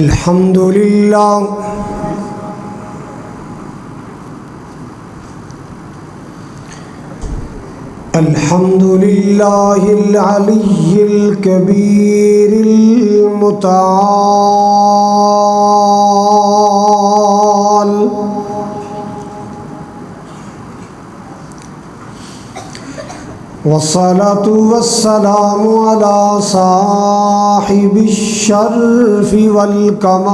الحمد لله الحمد لله العلي الكبير المتعال والصلاة والسلام على صاحب الشرف والكمال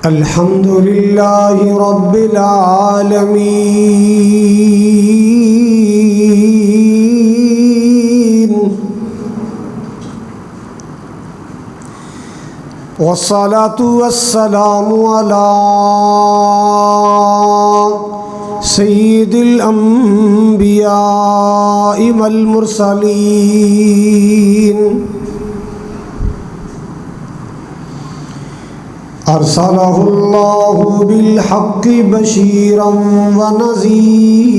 الحمد لله رب العالمين والصلاة والسلام على سيد الأنبياء والمرسلين أرسله الله بالحق بشيرا ونذيرا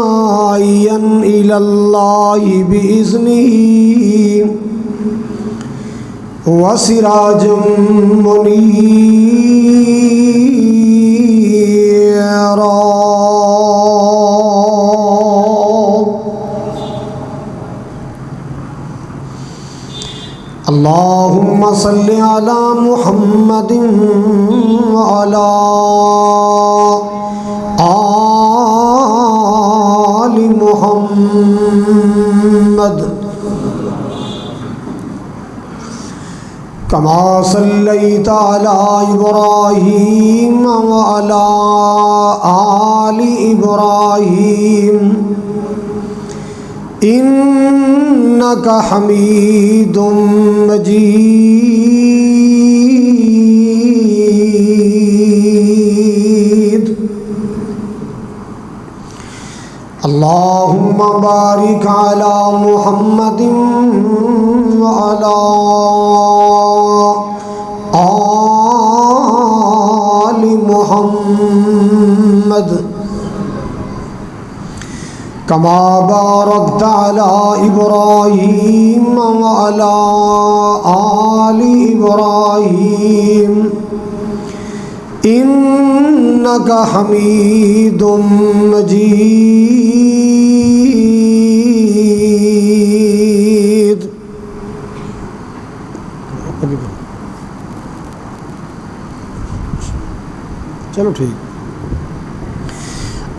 وداعيا إلى الله بإذنه وسراجا منيرا اللهم صل على محمد وعلى آل محمد كما صليت على إبراهيم وعلى آل إبراهيم إنك حميد مجيد اللهم بارك على محمد وعلى آل محمد كما باركت على إبراهيم وعلى آل إبراهيم إنك حميد مجيد چلو ٹھیک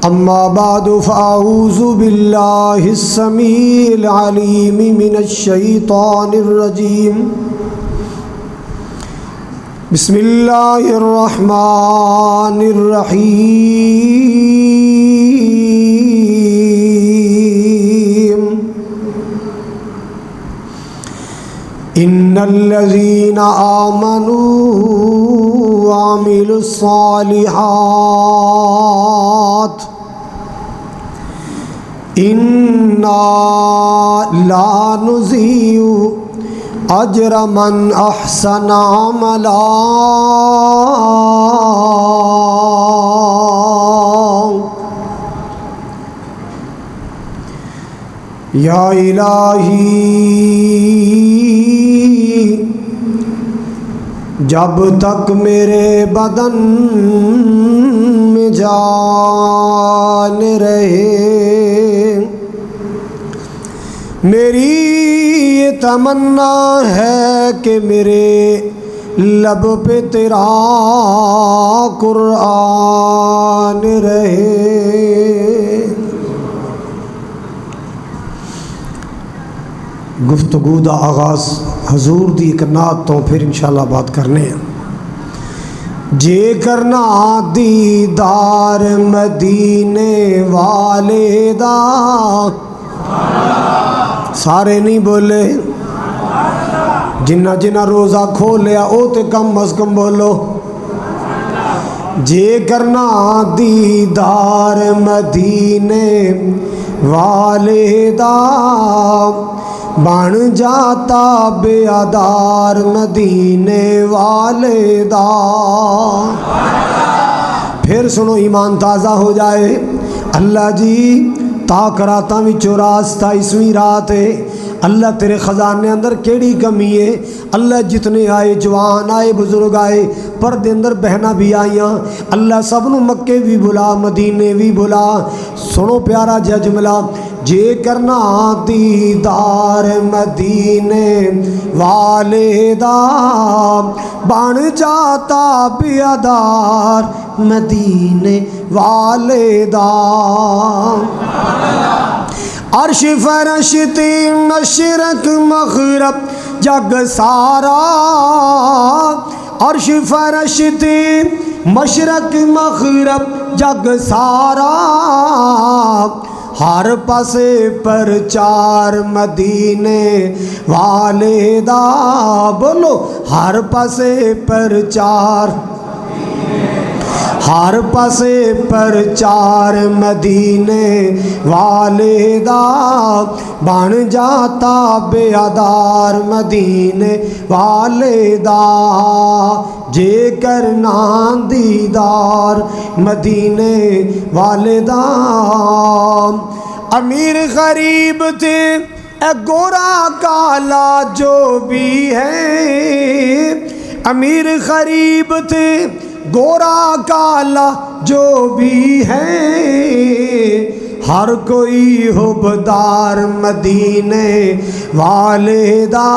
أما بعد فأعوذ بالله السميع العليم من الشيطان الرجيم بسم الله الرحمن الرحيم إن الذين آمنوا وعملوا الصالحات إنا لا نضيع أجر من أحسن عملا یا الہی جب تک میرے بدن میں جان رہے میری یہ تمنا ہے کہ میرے لب پہ تیرا قرآن رہے. گفتگو دا آغاز حضور دی ایک نعت تو پھر انشاءاللہ بات کرنے ہیں. جے کرنا دیدار مدینے والے دا سارے نہیں بولے جنہ جنہ روزہ کھولیا او تے کم از کم بولو. جے کرنا دیدار مدینے والے دا بن جاتا بیادار مدینے والے دا۔ پھر سنو ایمان تازہ ہو جائے۔ اللہ جی تاک راتاں وچوں رات 27ویں رات ہے، اللہ تیرے خزانے اندر کیڑی کمی ہے؟ اللہ جتنے آئے جوان آئے بزرگ آئے پردے اندر بہنا بھی آئیاں، اللہ سب نو مکے بھی بلا مدینے بھی بلا۔ سنو پیارا جملہ، جے کرنا دیدار مدینے والے دا بن جاتا بیادار مدینے والے دا۔ عرش فرشتے مشرق مغرب جگ سارا، عرش فرشتے مشرق مغرب جگ سارا، ہر پاسے پر چار مدینے والے دا۔ بولو ہر پاسے پر چار، ہر پاسے پر چار مدینے والے دا بن جاتا بیادار مدینے والے دا۔ جے کرنا دیدار مدینے والے دا۔ امیر غریب تھے اے گورا کالا جو بھی ہے، امیر غریب تھے گورا کالا جو بھی ہے، ہر کوئی حبدار مدینے والے دا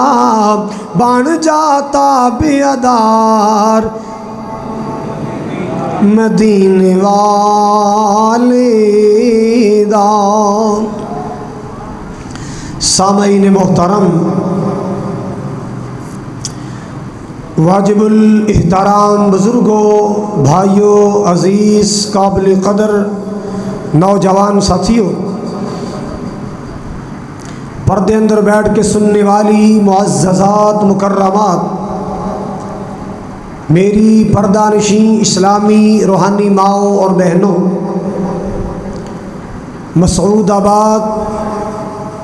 بن جاتا بیادار مدینے والے دا۔ سامعین محترم، واجب الاحترام بزرگوں، بھائیوں، عزیز قابل قدر نوجوان ساتھیوں، پردے اندر بیٹھ کے سننے والی معززات مکرمات، میری پردہ نشین اسلامی روحانی ماؤں اور بہنوں، مسعود آباد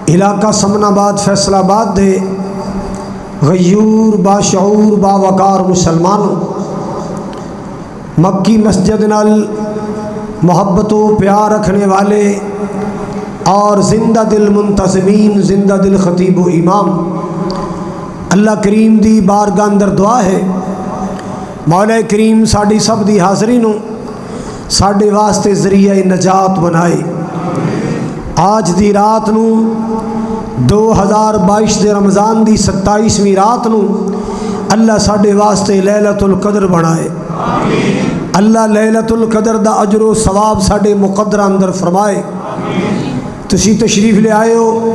علاقہ سمن آباد فیصل آباد دے غیور باشعور باوقار مسلمانوں، مکی مسجد نال محبت و پیار رکھنے والے اور زندہ دل منتظمین، زندہ دل خطیب و امام، اللہ کریم دی بارگاہ اندر دعا ہے مولا کریم ساڈی سب دی حاضری نو ساڈے واسطے ذریعہ نجات بنائے۔ آج دی رات نو 2022 دے رمضان دی 27ویں رات نو اللہ ساڈے واسطے لیلۃ القدر بنائے۔ اللہ لیلۃ القدر دا اجر و ثواب ساڈے مقدرہ اندر فرمائے۔ تسی تشریف لے آئے ہو،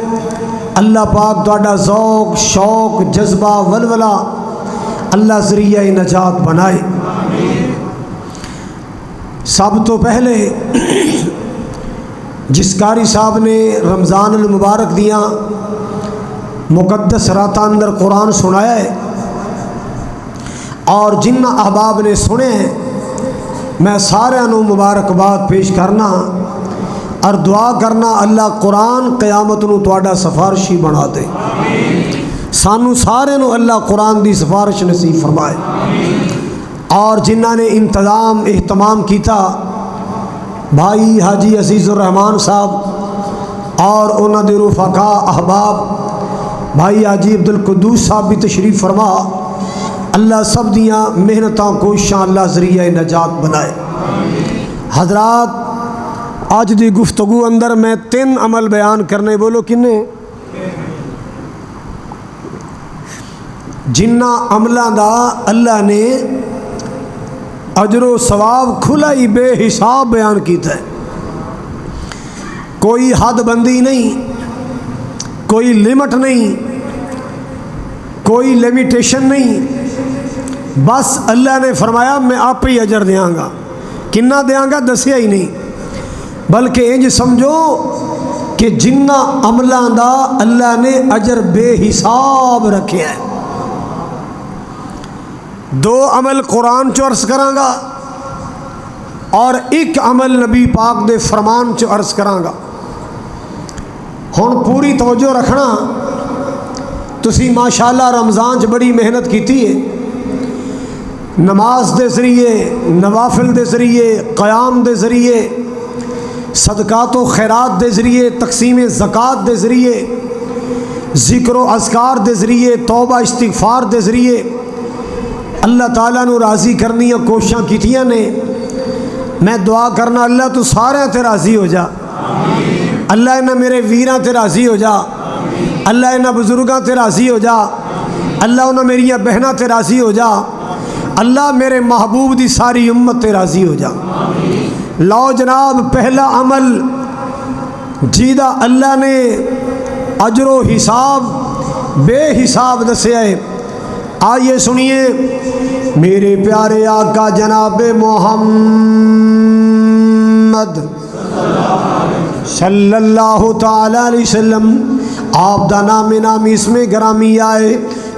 اللہ پاک تہاڈا ذوق شوق جذبہ ولولہ اللہ ذریعہ نجات بنائے۔ سب تو پہلے جس قاری صاحب نے رمضان المبارک دیاں مقدس راتاں اندر قرآن سنایا ہے اور جن احباب نے سنے ہیں، میں سارے نو مبارکباد پیش کرنا اور دعا کرنا اللہ قرآن قیامت نو تواڈا سفارشی بنا دے۔ سانو سارے نو اللہ قرآن دی سفارش نصیب فرمائے۔ اور جنہاں نے انتظام اہتمام کیتا، بھائی حاجی عزیز الرحمان صاحب اور انہاں دے رفقا احباب، بھائی حاجی عبدالقدوس صاحب بھی تشریف فرما، اللہ سب دیاں محنتاں کوششاں اللہ ذریعہ نجات بنائے۔ حضرات، آج دی گفتگو اندر میں 3 عمل بیان کرنے، بولو کنے؟ جنہ عملہ دا اللہ نے اجر و ثواب کھلائی بے حساب بیان کیتا ہے۔ کوئی حد بندی نہیں، کوئی لمٹ نہیں، کوئی لیمیٹیشن نہیں، بس اللہ نے فرمایا میں آپ ہی اجر دیاں گا۔ کنا دیاں گا دسیا ہی نہیں، بلکہ انج سمجھو کہ جنہ عملہ دا اللہ نے اجر بے حساب رکھے ہیں۔ 2 عمل قرآن چو عرض کراں گا اور 1 عمل نبی پاک دے فرمان چو عرض کراں گا۔ ہن پوری توجہ رکھنا، تسی ماشاءاللہ رمضان چ بڑی محنت کیتی ہے، نماز دے ذریعے، نوافل دے ذریعے، قیام دے ذریعے، صدقات و خیرات دے ذریعے، تقسیم زکوٰۃ دے ذریعے، ذکر و اذکار دے ذریعے، توبہ استغفار دے ذریعے اللہ تعالیٰ نو راضی کرنی کوششاں کیتیاں نے۔ میں دعا کرنا اللہ تو سارے تے راضی ہو جا، اللہ انہاں میرے ویراں تے راضی ہو جا، اللہ انہاں بزرگاں تے راضی ہو جا، اللہ انہاں میریاں بہناں تے راضی ہو جا، اللہ میرے محبوب دی ساری امت تے راضی ہو جا۔ لو جناب پہلا عمل جیدہ اللہ نے اجر و حساب بے حساب دسیا ہے، آئیے سنیے میرے پیارے آقا جناب محمد صلی اللہ تعالی علیہ وسلم، آپ دا نام اس میں گرامی آئے،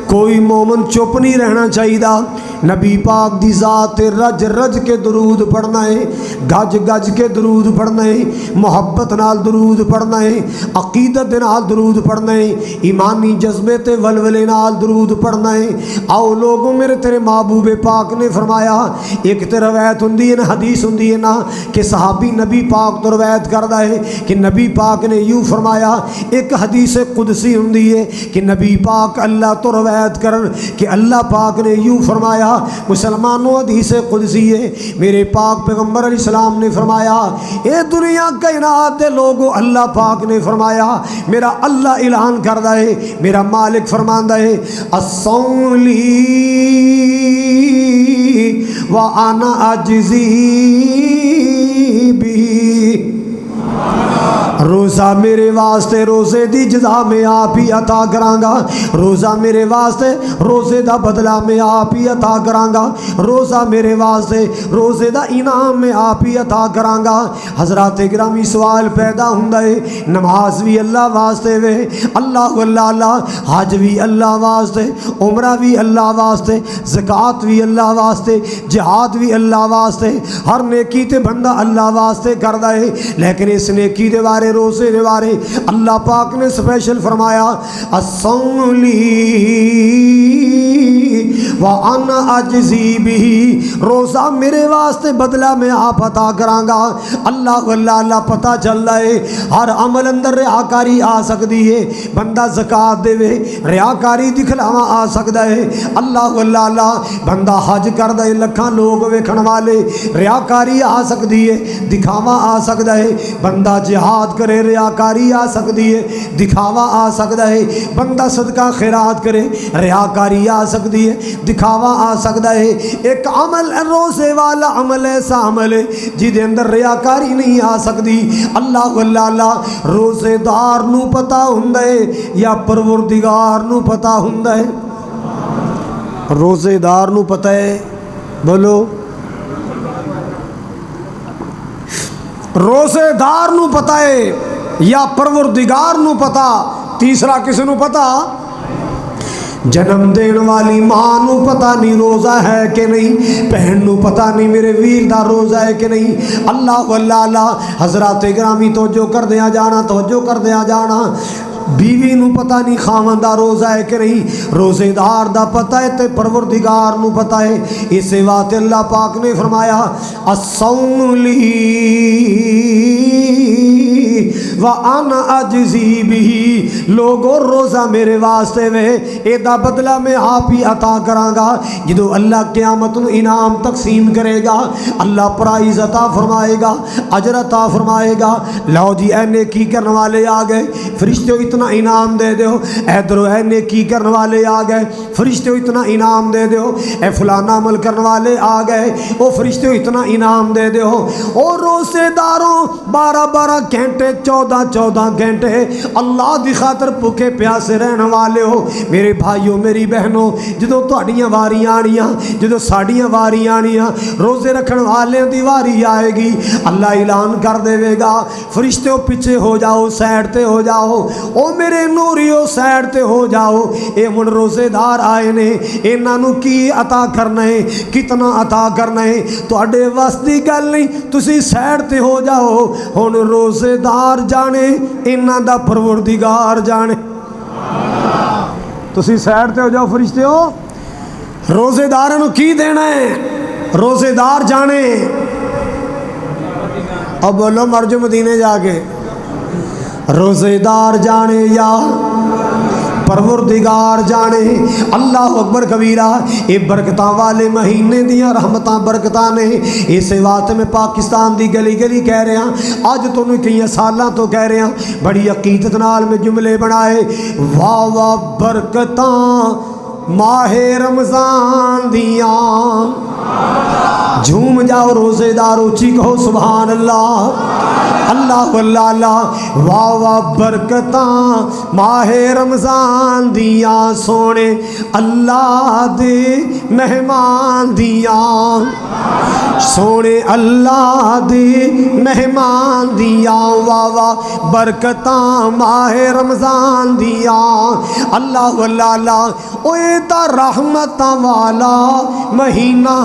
کوئی مومن چپ نہیں رہنا چاہیے، نبی پاک دی ذات رج رج کے درود پڑھنا ہے، گج گج کے درود پڑھنا ہے، محبت نال درود پڑھنا ہے، عقیدت نال درود پڑھنا ہے، ایمانی جذبے تے ولولے نال درود پڑھنا ہے۔ آؤ لوگوں میرے تیرے محبوب پاک نے فرمایا، ایک تے روایت ہوندی ہے نا، حدیث ہوندی ہے نا کہ صحابی نبی پاک تو روایت کردا ہے کہ نبی پاک نے یوں فرمایا، ایک حدیث قدسی ہوندی ہے کہ نبی پاک اللہ تو روایت کرن کہ اللہ پاک نے یوں فرمایا، مسلمانوں حدیث قدسی ہے، میرے پاک پیغمبر علیہ السلام نے فرمایا، اے دنیا کائنات دے لوگو اللہ پاک نے فرمایا، میرا اللہ اعلان کردہ ہے، میرا مالک فرماندہ ہے، الصوم لی وانا اجزی بھی، روزہ میرے واسطے روزے دی جزا میں آپ ہی عطا کرانگا، روزہ میرے واسطے روزے دا بدلہ میں آپ ہی عطا کرانگا، روزہ میرے واسطے روزے دا انعام میں آپ ہی عطا کرانگا۔ حضرات گرامی سوال پیدا ہوندا ہے، نماز بھی اللہ واسطے وے، اللہ اللہ، حج بھی اللہ واسطے، عمرہ بھی اللہ واسطے، زکوٰۃ بھی اللہ واسطے، جہاد بھی اللہ واسطے، ہر نیکی تے بندہ اللہ واسطے کردہ ہے، لیکن اس نیکی دے بارے روزے دے بارے اللہ پاک نے سپیشل فرمایا، الصوم لی وانا اجزی بھی، روزہ میرے واسطے بدلہ میں آپ عطا کرانگا۔ اللہ پتہ چل رہا ہے ہر عمل اندر ریاکاری آ سکتی ہے، بندہ زکوٰۃ دے وے ریاکاری دکھلاوا آ سکتا ہے، اللہ بندہ حج کر دے لکھاں لوگ ویکھن والے ریاکاری آ سکتی ہے، دکھاوا آ سکتا ہے، بندہ جہاد کرے ریاکاری آ سکتی ہے، دکھاوا آ سکتا ہے، بندہ صدقہ خیرات کرے ریاکاری آ سکتی ہے، دکھاوا آ سکتا ہے۔ ایک عمل روزے والا عمل ایسا عمل ہے جہدے اندر ریاکاری نہیں آ سکتی۔ اللہ روزے دار نو پتا ہوندا ہے یا پروردگار نو پتا ہوندا ہے؟ روزے دار نو پتا ہے، بولو روزے دار نو پتا ہے یا پروردگار نو پتا؟ تیسرا کس نو پتا؟ جنم دین والی ماں نو پتہ نہیں روزہ ہے کہ نہیں، بہن نو پتہ نہیں میرے ویر دا روزہ ہے کہ نہیں۔ اللہ حضرات گرامی توجہ کر دیا جانا، توجہ کر دیا جانا، بیوی نو پتہ نہیں خاوند دا روزہ ہے کہ نہیں، روزے دار دا پتہ ہے تے پروردگار نو پتہ ہے۔ اس واسطے اللہ پاک نے فرمایا الصوم لی وانا اجزی بھی، لوگو روزہ میرے واسطے وے، اے دا بدلہ میں آپ ہی عطا کرانگا۔ جدو اللہ قیامت نو انعام تقسیم کرے گا، اللہ پرائز عطا فرمائے گا، اجر عطا فرمائے گا۔ لو جی اے نیکی کرنے والے آ گئے، فرشتے اتنا انعام دے دیو، اے درو اے نیکی کرنے والے آ گئے، فرشتے اتنا انعام دے دیو، اے فلانا عمل کرنے والے آ گئے، او فرشتے اتنا انعام دے دیو۔ او روزے داروں 12 گھنٹے 14 گھنٹے اللہ دی خاطر بھوکے پیاسے رہنے والے ہو میرے بھائیوں میری بہنوں، جدو تہاڈیاں واریاں آنیاں، جدو ساڈیاں واریاں آنیاں، روزے رکھن والے دی واری آئے گی، اللہ اعلان کر دے گا فرشتے پیچھے ہو جاؤ، سائڈ تے ہو جاؤ، او میرے نوریو سائڈ تے ہو جاؤ، اے ہن روزے دار آئے نے، انہاں نو کی عطا کرنا ہے، کتنا عطا کرنا ہے تہاڈے وس دی گل نہیں، تسی سائڈ تے ہو جاؤ۔ ہن روزے دار جانے انہاں دا پروردگار جانے۔ تسی سائڈ تے ہو جاؤ فرشتے ہو. روزے دار نو کی دینا ہے؟ روزے دار جانے. اب بولو مرجو مدینے جا کے روزے دار جانے یا پروردگار جانے. اللہ اکبر کبیرہ. یہ برکتاں والے مہینے دیاں رحمتاں برکتاں نے. اس واسطے میں پاکستان دی گلی گلی کہہ رہا اج تو کئی سالاں تو کہہ رہا بڑی عقیدت نال میں جملے بنائے. واہ واہ برکتاں ماہ رمضان دیاں. جھوم جاؤ روزے دار اونچی کہو سبحان اللہ. اللہ اللہ اللہ. واہ واہ برکتاں ماہ رمضان دیاں سونے اللہ دے مہمان دیاں. سونے اللہ دے مہمان دیاں. واہ واہ برکتاں ماہ رمضان دیاں. اللہ اللہ اللہ. اوے تا رحمتاں والا مہینہ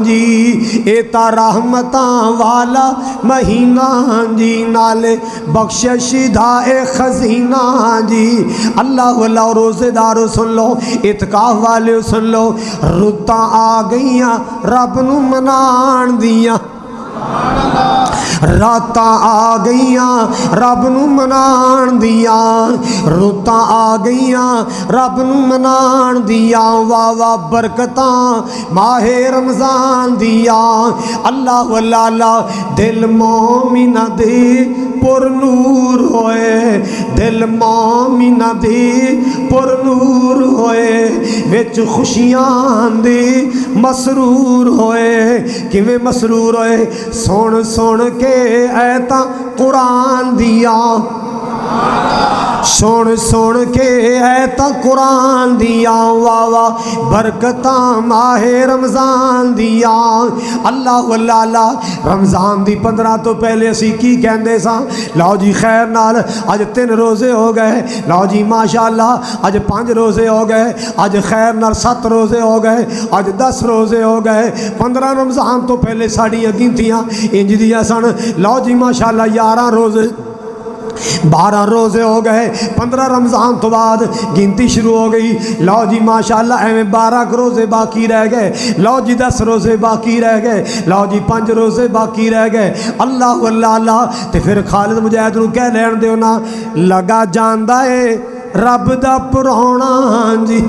جی. اے تا رحمتاں والا مہینہ جی. نالے بخشش دا اے خزینہ جی. اللہ اللہ. روزے دارو سن لو, اعتکاف والے سن لو. رتاں آ گئیاں رب نو منان دیاں. راتاں آ گئیاں رب نو منان دیاں. رتاں آ گئیاں رب نو منان دیاں. واہ واہ برکتاں ماہ رمضان دیاں. اللہ اللہ اللہ. دل مومنہ دے پر نور ہوئے. دل مومنہ دے پر نور ہوئے. وچ خوشیاں دے مسرور ہوئے. کیویں مسرور ہوئے؟ سن سن کے ایتاں قرآن دیاں. سن سن کے ایتاں قرآن دیاں. واہ واہ برکتاں ماہ رمضان دیاں. اللہ اللہ اللہ. رمضان دی 15 تو پہلے اسی کی کہندے ساں لو جی خیر نال اج 3 روزے ہو گئے. لو جی ماشاءاللہ اج 5 روزے ہو گئے. اج خیر نال 7 روزے ہو گئے. اج 10 روزے ہو گئے. 15 رمضان تو پہلے ساڑیاں گنتیاں انج دیاں سن. لو جی ماشاءاللہ 11 روزے 12 روزے ہو گئے. 15 رمضان تو بعد گنتی شروع ہو گئی. لو جی ماشاءاللہ ایویں 12 روزے باقی رہ گئے. لو جی 10 روزے باقی رہ گئے. لو جی 5 روزے باقی رہ گئے. اللہ اللہ اللہ. تے پھر خالد مجاہد نو کہہ لین دیو نا لگا جاندا اے رب دا پرانا جی.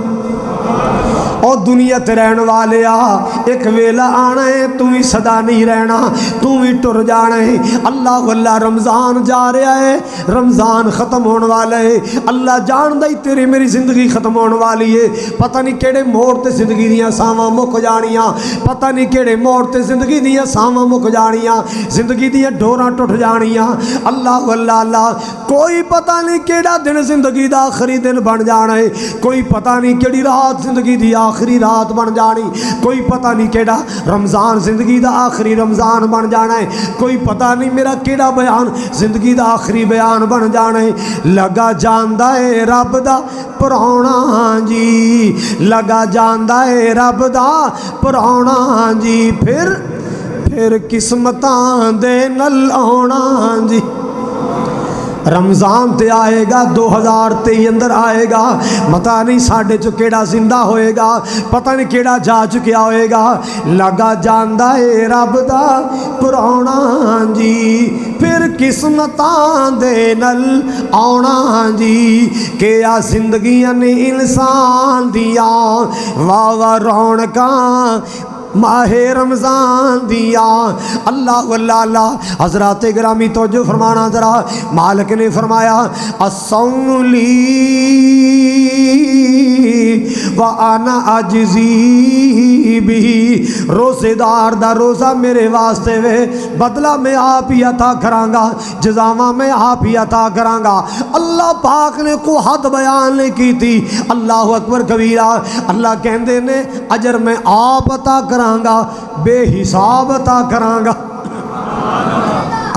او دنیا تے رہن والے ایک ویلا آنا ہے تو بھی صدا نہیں رہنا. تو بھی ٹر جانا ہے. اللہ اللہ. رمضان جا رہا ہے. رمضان ختم ہونے والا ہے. اللہ جاندا ہی تیری میری زندگی ختم ہونے والی ہے. پتہ نہیں کیڑے موڑ تے زندگی دیاں ساواں مک جانیاں. پتہ نہیں کیڑے موڑ تے زندگی دیاں ساواں مک جانیاں. زندگی دیاں ڈوراں ٹوٹ جانیاں. اللہ اللہ اللہ. کوئی پتہ نہیں کیڑا دن زندگی دا آخری دن بن جانا ہے. کوئی پتہ نہیں کیڑی رات زندگی دی آخری رات بن جانی. کوئی پتہ نہیں کیڑا رمضان زندگی دا آخری رمضان بن جانا ہے. کوئی پتہ نہیں میرا کیڑا بیان زندگی دا آخری بیان بن جانا ہے. لگا جاندا ہے رب دا پرانا جی. لگا جاندا ہے رب دا پرانا جی. پھر قسمتاں دے نل آنا جی. رمضان تے آئے گا 2023 اندر آئے گا. پتہ نہیں ساڈے چ کیڑا زندہ ہوئے گا. پتہ نہیں کیڑا جا چکیا ہوئے گا. لگا جاندا اے رب دا پرانا جی. پھر قسمتاں دے نل آنا جی. کہ آ زندگیاں نے انسان دیاں. واہ واہ رونقاں ماہ رمضان دیا. اللہ اللہ اللہ. حضرات گرامی توجہ فرمانا ذرا. مالک نے فرمایا الصوم لی وانا اجزی بھی. روزے دار دا روزہ میرے واسطے وے. بدلہ میں آپ ہی عطا کراں جزاواں میں آپ ہی عطا کراں گا. اللہ پاک نے کو حد بیان نہیں کی تھی. اللہ اکبر کبیرہ. اللہ کہندے نے اجر میں آپ عطا کراں گا بے حساب عطا کراں گا.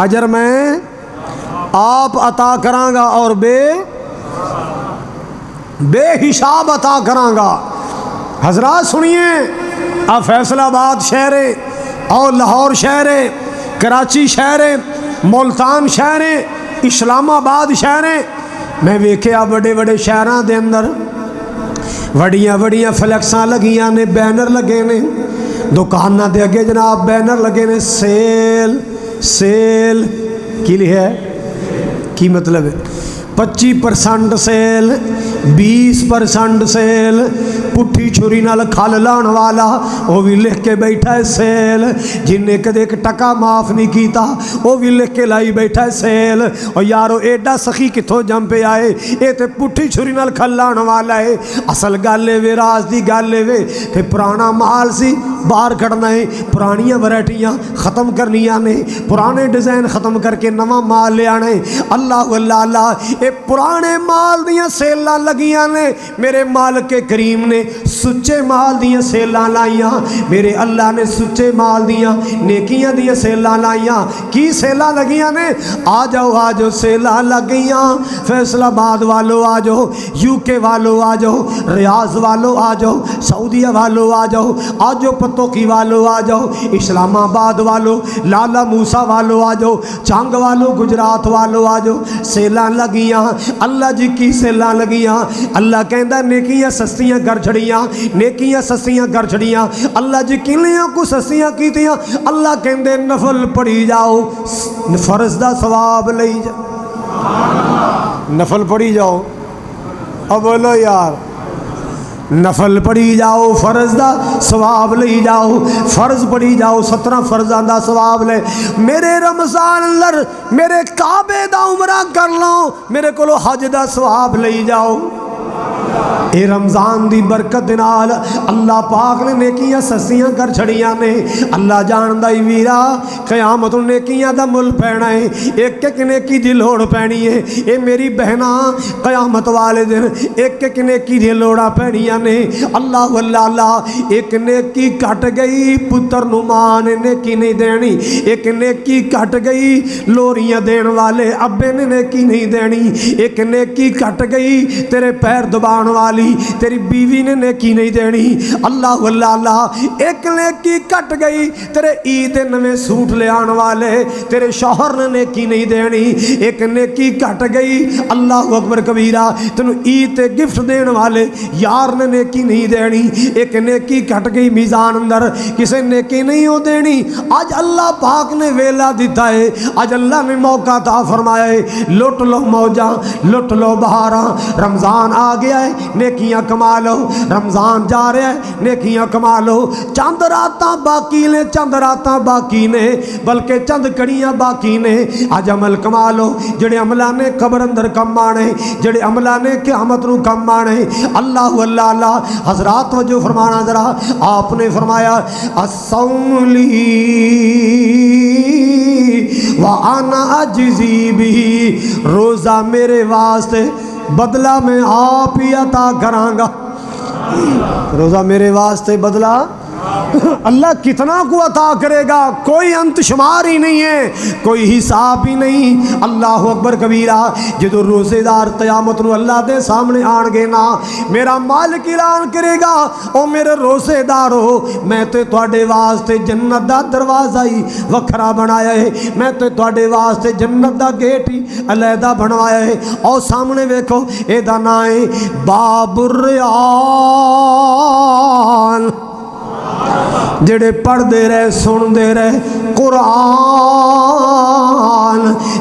اجر میں آپ عطا کراں گا اور بے حساب عطا کراں گا. حضرات سنیے آپ فیصل آباد شہر اور لاہور شہر کراچی شہر ملتان شہر اسلام آباد شہر میں ویکھیا بڑے بڑے شہراں دے اندر وڈیاں وڈیاں فلیکساں لگیاں نے، بینر لگے نے دکاناں دے اگے جناب، بینر لگے نے سیل سیل کی لکھا ہے؟ کی مطلب ہے 25% سیل، 20% سیل، پٹھی چھری نال کھل لان والا وہ بھی لکھ کے بیٹھا ہے سیل، جن نے کدے ایک ٹکا معاف نہیں کیتا وہ بھی لکھ کے لائی بیٹھا ہے سیل۔ اور یارو ایڈا سخی کتھوں جم پہ آئے، اے تے پٹھی چھری نال کھل لان والا ہے۔ اصل گالے وے راز دی گالے وے کہ پرانا مال سی باہر کھڑنا ہے، پرانیاں ورائٹیاں ختم کرنیاں نے، پرانے ڈیزائن ختم کر کے نواں مال لے آنے۔ اللہ اللہ اللہ، اے پرانے مال دیاں سیلاں لگیاں نے، میرے مالک کریم نے سچے مال دیاں سیلاں لائیاں، میرے اللہ نے سچے مال دیاں نیکیاں دیاں سیلاں لائیاں۔ کی سیلاں لگیاں نے؟ آ جاؤ سیلاں لگیاں، فیصل آباد والو آ جاؤ، یو کے والو آ جاؤ، ریاض والو آ جاؤ، سعودیہ والو آ جاؤ، پتوکی والو آ جاؤ، اسلام آباد والو، لالا موسیٰ والو آ جاؤ، چانگ والو، گجرات والو آ جاؤ۔ سیلاں لگیاں، اللہ جی کی سیلاں لگیاں۔ اللہ کہندا نیکیاں سستیاں کر چھڑیاں، نیکیاں سستیاں کر چھڑیاں۔ اللہ جی کنیاں کو سستیاں کیتیاں، اللہ کہندے نفل پڑھی جاؤ، فرض دا ثواب لئی جاؤ۔ نفل پڑھی جاؤ، اب بولو یار، نفل پڑھی جاؤ، فرض دا ثواب لئی جاؤ، فرض پڑھی جاؤ، 17 فرضاں دا ثواب لے۔ میرے رمضان اندر میرے کعبے دا عمرہ کر لو، میرے کولو حج دا ثواب لئی جاؤ۔ اے رمضان دی برکت نال اللہ پاک نے نیکیاں سستیاں کر چھڑیاں نے۔ اللہ جاندا ہی ویرا قیامت نیکیاں دا مل پینا ہے، ایک ایک نیکی دی لوڑ پینی ہے۔ اے میری بہنا قیامت والے دن ایک ایک نیکی دی لوڑاں پینیاں نے۔ اللہ واللہ اللہ، ایک نیکی کٹ گئی پتر نو ماں نے نیکی نہیں دینی، ایک نیکی کٹ گئی لوریاں دین والے ابے نے نیکی نہیں دینی، ایک نیکی کٹ گئی تیرے پیر دبان والی تیری بیوی نے نیکی نہیں دینی۔ اللہ واللہ اللہ، ایک نیکی کٹ گئی تیرے عید نویں سوٹ لے آن والے تیرے شوہر نے نیکی نہیں دینی، ایک نیکی کٹ گئی اللہ اکبر کبیرہ تینوں عید تے گفٹ دین والے یار نے نیکی نہیں دینی، ایک نیکی کٹ گئی میزان اندر کسے نیکی نہیں ہو دینی۔ آج اللہ پاک نے ویلا دیتا ہے، آج اللہ نے موقع عطا فرمایا ہے، لٹ لو موجاں، لٹ لو بہاراں۔ رمضان آ گیا ہے، نیکیاں کما لو، رمضان جا رہا ہے، نیکیاں کما لو۔ چند راتاں باقی نے، چند راتاں باقی نے، بلکہ چند کڑیاں باقی نے، آج عمل کما لو جڑے عملہ نے قبر اندر کم آنے، جڑے عملہ نے قیامت نو کم آنے۔ اللہ واللہ اللہ، حضرات توجہ فرمانا ذرا، آپ نے فرمایا الصوم لی وَأَنَا أَجْزِي بِهِ، روزہ میرے واسطے بدلہ میں آپ ہی عطا کراں گا۔ روزہ میرے واسطے بدلہ اللہ کتنا کو عطا کرے گا، کوئی انت شمار ہی نہیں ہے، کوئی حساب ہی نہیں۔ اللہ اکبر کبیرہ، جدو روزے دار قیامت نو اللہ دے سامنے آن گے نا، میرا مالک اعلان کرے گا او میرے روزے دارو، میں تے تواڈے واسطے جنت دا دروازہ ہی وکھرا بنایا ہے، میں تے تواڈے واسطے جنت دا گیٹ ہی علیحدہ بنوایا ہے۔ اور سامنے ویکھو اے دا نام ہے باب الریان، جڑے پڑھ دے رہے سن دے رہے قرآن،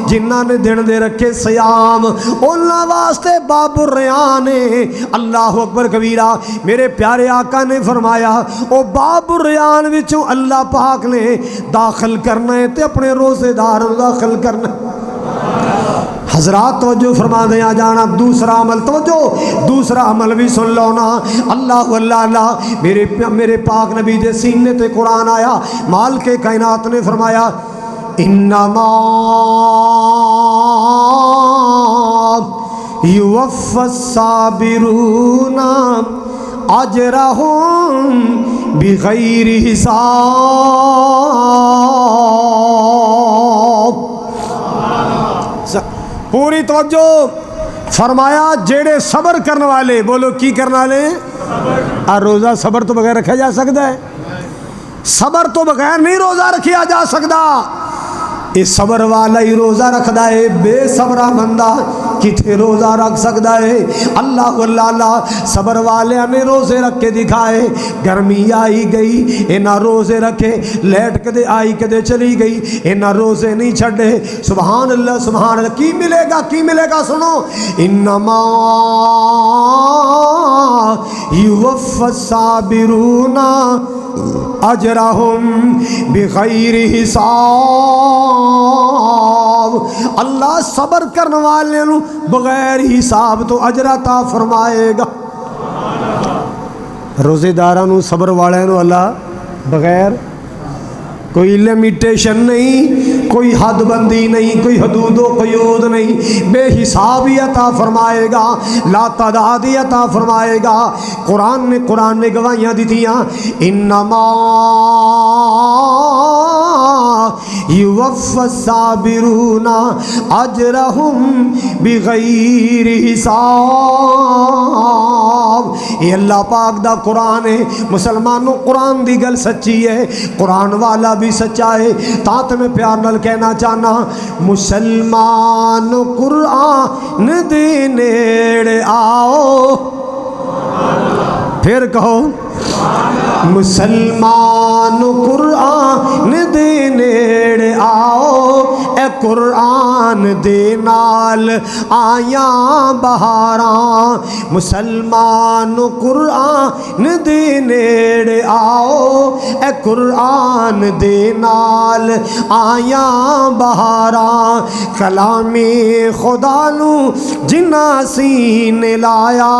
جنہاں نے دن دے رکھے سیام، انہاں واسطے باب الریان ہے۔ اللہ اکبر کبیرہ، میرے پیارے آقا نے فرمایا او باب الریان وچوں اللہ پاک نے داخل کرنا ہے تے اپنے روزے دار داخل کرنا ہے۔ حضرات توجہ فرما دیں آ جانا، دوسرا عمل توجہ، دوسرا عمل بھی سن لو نا۔ اللہ واللہ اللہ، میرے پاک نبی دے سینے تے قرآن آیا، مال کے کائنات نے فرمایا انما یوفی الصابرون اجرہم بغیر حساب۔ پوری توجہ فرمایا، جیڑے صبر کرنے والے، بولو کی کرنے والے؟ اور روزہ صبر تو بغیر رکھا جا سکتا ہے؟ صبر تو بغیر نہیں روزہ رکھیا جا سکتا۔ یہ صبر والا ہی روزہ رکھدا ہے، بے صبرا بندہ کتنے روزہ رکھ سکتا ہے؟ اللہ اللہ صبر والے نے روزے رکھ کے دکھائے، گرمی آئی گئی انہاں روزے رکھے، لیٹ کدے آئی کدے چلی گئی انہاں روزے نہیں چھڑے، سبحان اللہ کی ملے گا کی ملے گا؟ سنو، انما یوفی الصابرون اجرہم بغیر حساب، اللہ صبر کرنے والے نو بغیر حساب تو اجر عطا فرمائے گا۔ روزے داراں نو صبر والے نو اللہ بغیر کوئی لمیٹیشن نہیں، کوئی حد بندی نہیں، کوئی حدود و قیود نہیں، بے حساب ہی عطا فرمائے گا، لا تعداد ہی عطا فرمائے گا۔ قرآن نے گواہیاں دیتیاں، انما یوفی الصابرون اجرہم بغیر حساب۔ یہ اللہ پاک دا قرآن ہے، مسلمانوں قرآن دی گل سچی ہے، قرآن والا بھی سچا ہے۔ تاں میں پیار نال کہنا چاہنا، مسلمان قرآن دے نیڑے آؤ، پھر کہو مسلمان قرآن دے نیڑے آؤ، اے قرآن دے نال آیاں بہاراں، مسلمان قرآن دے نیڑے آؤ، اے قرآن دے نال آیاں بہاراں، کلامی خدا نو جنہ سینے لایا،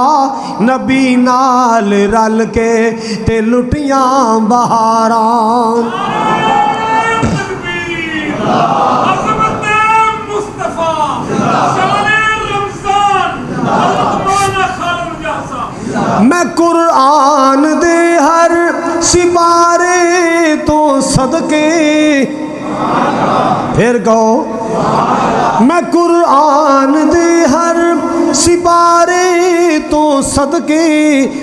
نبی نال رل کے تے لٹیاں بہاراں۔ میں قرآن دے ہر سپارے تو صدقے، پھر کہو میں قرآن دے ہر سپارے تو صدقے،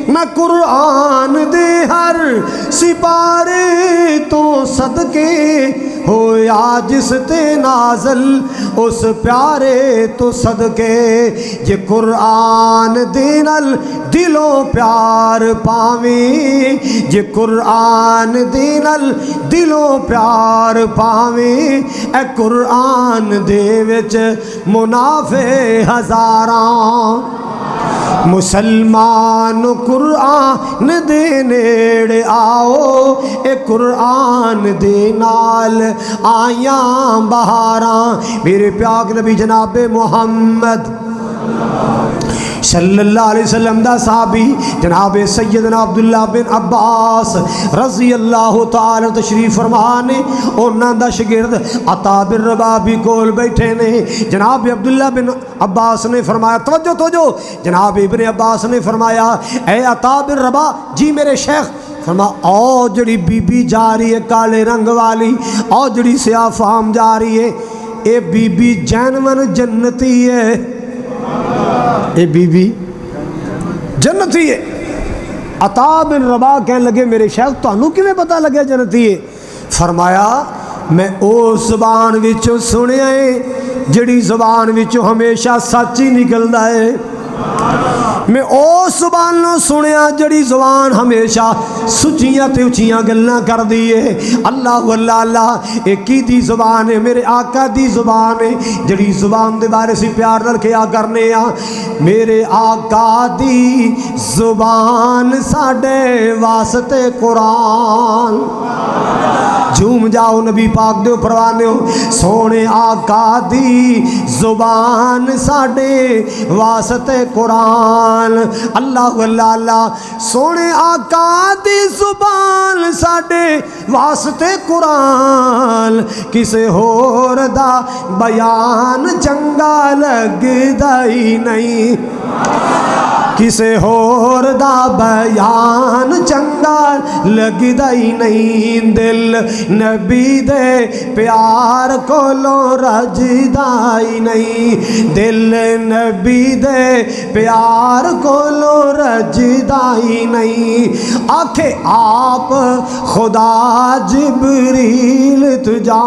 میں قرآن دے ہر سپارے تو صدقے، ہویا جس تے نازل اس پیارے تو صدقے، یہ قرآن دے نال دلوں پیار پاویں، یہ قرآن دے نال دلوں پیار پاویں، اے قرآن دے وچ منافع ہزاراں، مسلمان قرآن دے نیڑے آؤ، اے قرآن دے نال آیاں بہاراں۔ میرے پیارے نبی جناب محمد صلی اللہ علیہ وسلم دا صحابی جناب سیدنا عبداللہ بن عباس رضی اللہ تعالی تشریف فرمانے، انہاں دا شگرد عطا بن رباح بھی کول بیٹھے نے۔ جناب عبداللہ بن عباس نے فرمایا، توجہ، جناب ابن عباس نے فرمایا، اے عطا بن رباح جی میرے شیخ، فرمایا او جڑی بی بی جا رہی ہے کالے رنگ والی، او جڑی سیاہ فام جا رہی ہے، اے بی بی جینون جنتی ہے، اے بی بی جنتی ہے۔ عطا بن رباح کہنے لگے میرے شیخ تانوں کیویں پتہ لگے جنتی ہے؟ فرمایا میں او زبان وچوں سنیا ہے جڑی زبان وچوں ہمیشہ سچ ہی نکلدا ہے، میں او زبان نو سنیا جڑی زبان ہمیشہ سچیاں تے اچھیاں گلاں کر دیئے۔ اللہ اللہ اللہ، ایک ہی دی زبان ہے، میرے آقا دی زبان ہے، جڑی زبان دے بارے سے پیار نال کیا کرنے آ، میرے آقا دی زبان ساڈے واسطے قرآن۔ جھوم جاؤ نبی پاک دے پروانے ہو، سونے آقا دی زبان ساڈے واسطے قرآن۔ اللہ اللہ اللہ، سونے آقا دی زبان ساڈے واسطے قرآن، کسے ہور دا بیان چنگا لگدا ہی نہیں، کسے ہور دا بیان چنگا لگدا ہی نہیں دل نبی دے پیار کولوں رجدا ہی نہیں دل نبی دے پیار کولوں رجدا ہی نہیں آکھے آپ خدا جبریل تجا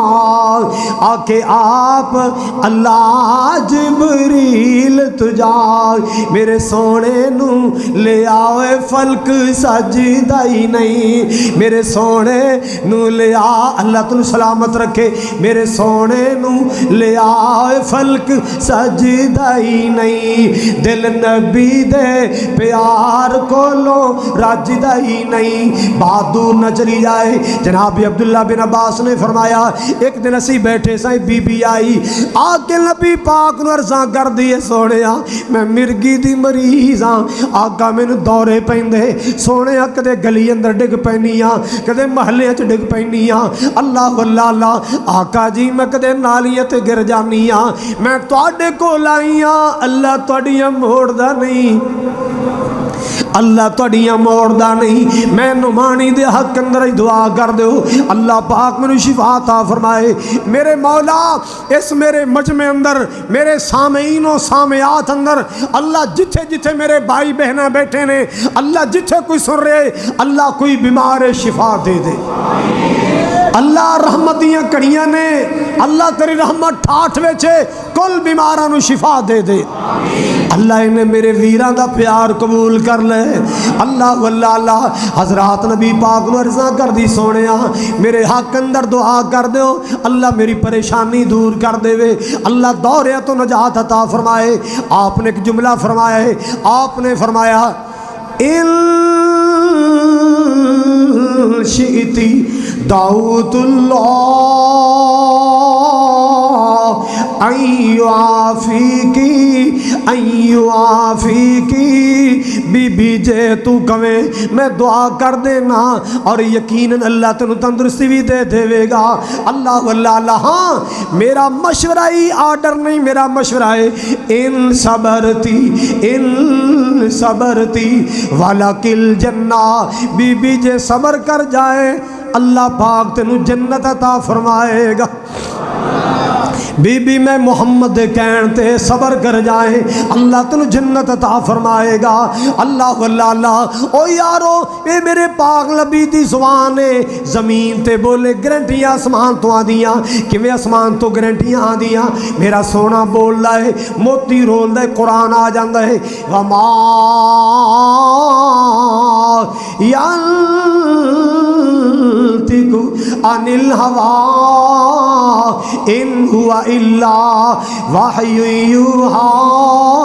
آکھے آپ اللہ جبریل تجا میرے سونے نو لے آوے فلک سجدہ ہی نہیں میرے سونے نو لے آ اللہ تنو سلامت رکھے میرے سونے نو لے آوے فلک سجدہ ہی نہیں دل نبی دے پیار کولوں راجدہ ہی نہیں بات دور نہ چلی جائے جناب عبداللہ بن عباس نے فرمایا ایک دن اسی بیٹھے سائیں بی بی آئی آکے نبی پاک نو عرضاں کر دیے سونے میں مرگی دی مریض ہاں آقا میں دورے پیندے سونے کدے گلی اندر ڈگ پینیاں کدے محلے چ ڈگ پینیاں اللہ واللہ اللہ آقا جی میں کدے نالیاں تے گر جانیاں میں تواڈے کول آئیاں اللہ تواڈیاں موڑدا نہیں اللہ تواڈیاں موڑدا نہیں میں نمانی دے حق اندر دعا کر دیو اللہ پاک میں شفا عطا فرمائے میرے مولا اس میرے مجمع اندر میرے سامعین و سامعات اندر اللہ جتھے جتھے میرے بھائی بہنیں بیٹھے نے اللہ جتھے کوئی سن رہے اللہ کوئی بیمار شفا دے دے اللہ رحمت دیاں کڑیاں نے اللہ تیری رحمت ٹھاٹھ ویچے کل بیماران نو شفا دے دے اللہ انہیں میرے ویران دا پیار قبول کر لے اللہ واللہ اللہ حضرات نبی پاک نو عرضاں کر دی سونے میرے حق اندر دعا کر دیو اللہ میری پریشانی دور کر دے وے اللہ دورے تو نجات عطا فرمائے آپ نے ایک جملہ فرمایا ہے آپ نے فرمایا شئتی دعوت اللہ ایو آفی کی بی بی جے تو کمیں میں دعا کر دینا اور یقیناً اللہ تنو تندرستی بھی دے دے گا اللہ واللہ اللہ ہاں میرا مشورہ ہی آرڈر نہیں میرا مشورہ ہے ان صبرتی وَلَكِلْ جَنَّةِ بی بی جے صبر کر جائے اللہ پاک تنو جنت عطا فرمائے گا بی بی میں محمد کہنتے صبر کر جائیں اللہ تنو جنت عطا فرمائے گا اللہ واللہ اللہ او یارو اے میرے پاک نبی دی زبان ہے زمین تے بولے گرنٹیاں اسمان تو آدیاں کیویں اسمان تو گرنٹیاں آدیاں میرا سونا بول رہا ہے موتی رول رہا ہے قرآن آ جاندہ ہے وَمَا يَنْتِقُ عَنِ الْهَوَىٰ إِنْ هُوَ إِلَّا وَحْيٌ يُوحَىٰ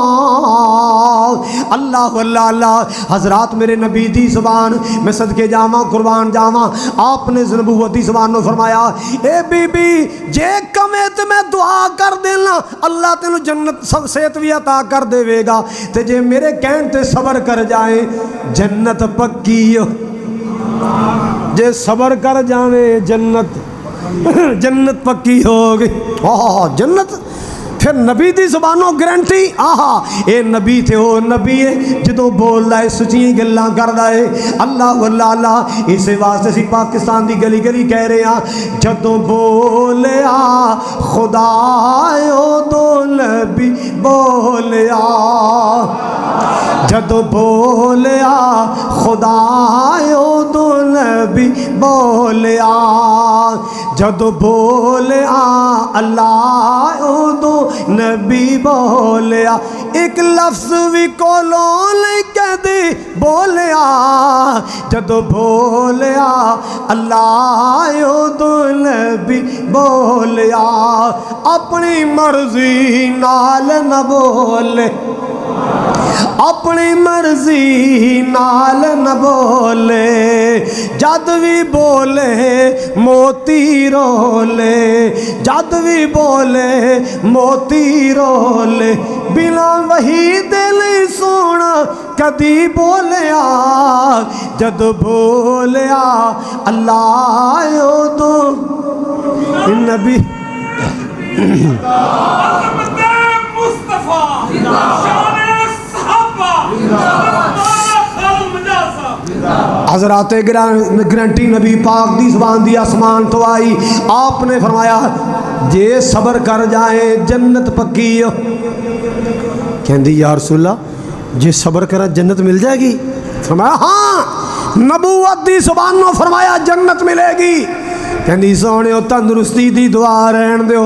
اللہ واللہ اللہ حضرات میرے نبی دی زبان میں صدقے جاواں قربان جاواں آپ نے نبوت دی زبان نے فرمایا اے بی بی جے کمے تے میں دعا کر دینا اللہ تینو جنت سب صحت بھی عطا کر دے گا تے جے میرے کہن تے صبر کر جائیں جنت پکی جے صبر کر جاویں جنت پکی ہوگی جنت پھر نبی دی زبانوں گرنٹی آہا اے نبی تھے وہ نبی ہے جدو بول رہا ہے سچی گلاں کر رہا ہے اللہ واللہ اللہ اسے واسطے سی پاکستان دی گلی گلی کہہ رہے ہیں جدو بولیا خدایو دو نبی بولیا جدو بولیا خدایو دو نبی بولیا جدو بولیا اللہ دو نبی بولیا ایک لفظ بھی کولوں لے کہہ دے بولیا جدو بولیا اللہ دو نبی بولیا اپنی مرضی نال نہ بولے اپنی مرضی نال نہ بولے جد بھی بولے موتی رولے جد بھی بولے موتی رولے بنا وہی دل سونا کدی بولیا جد بولیا اللہ تو نبی حضرات گرنٹی نبی پاک دی زبان دی آسمان تو آئی. آپ نے فرمایا جے صبر کر جائیں جنت پکی ہو. کہندی یا رسول اللہ جے صبر کرا جنت مل جائے گی؟ فرمایا ہاں نبوت دی زبان نو فرمایا جنت ملے گی. کہندی سونے تندرستی دی دعا رہن دیو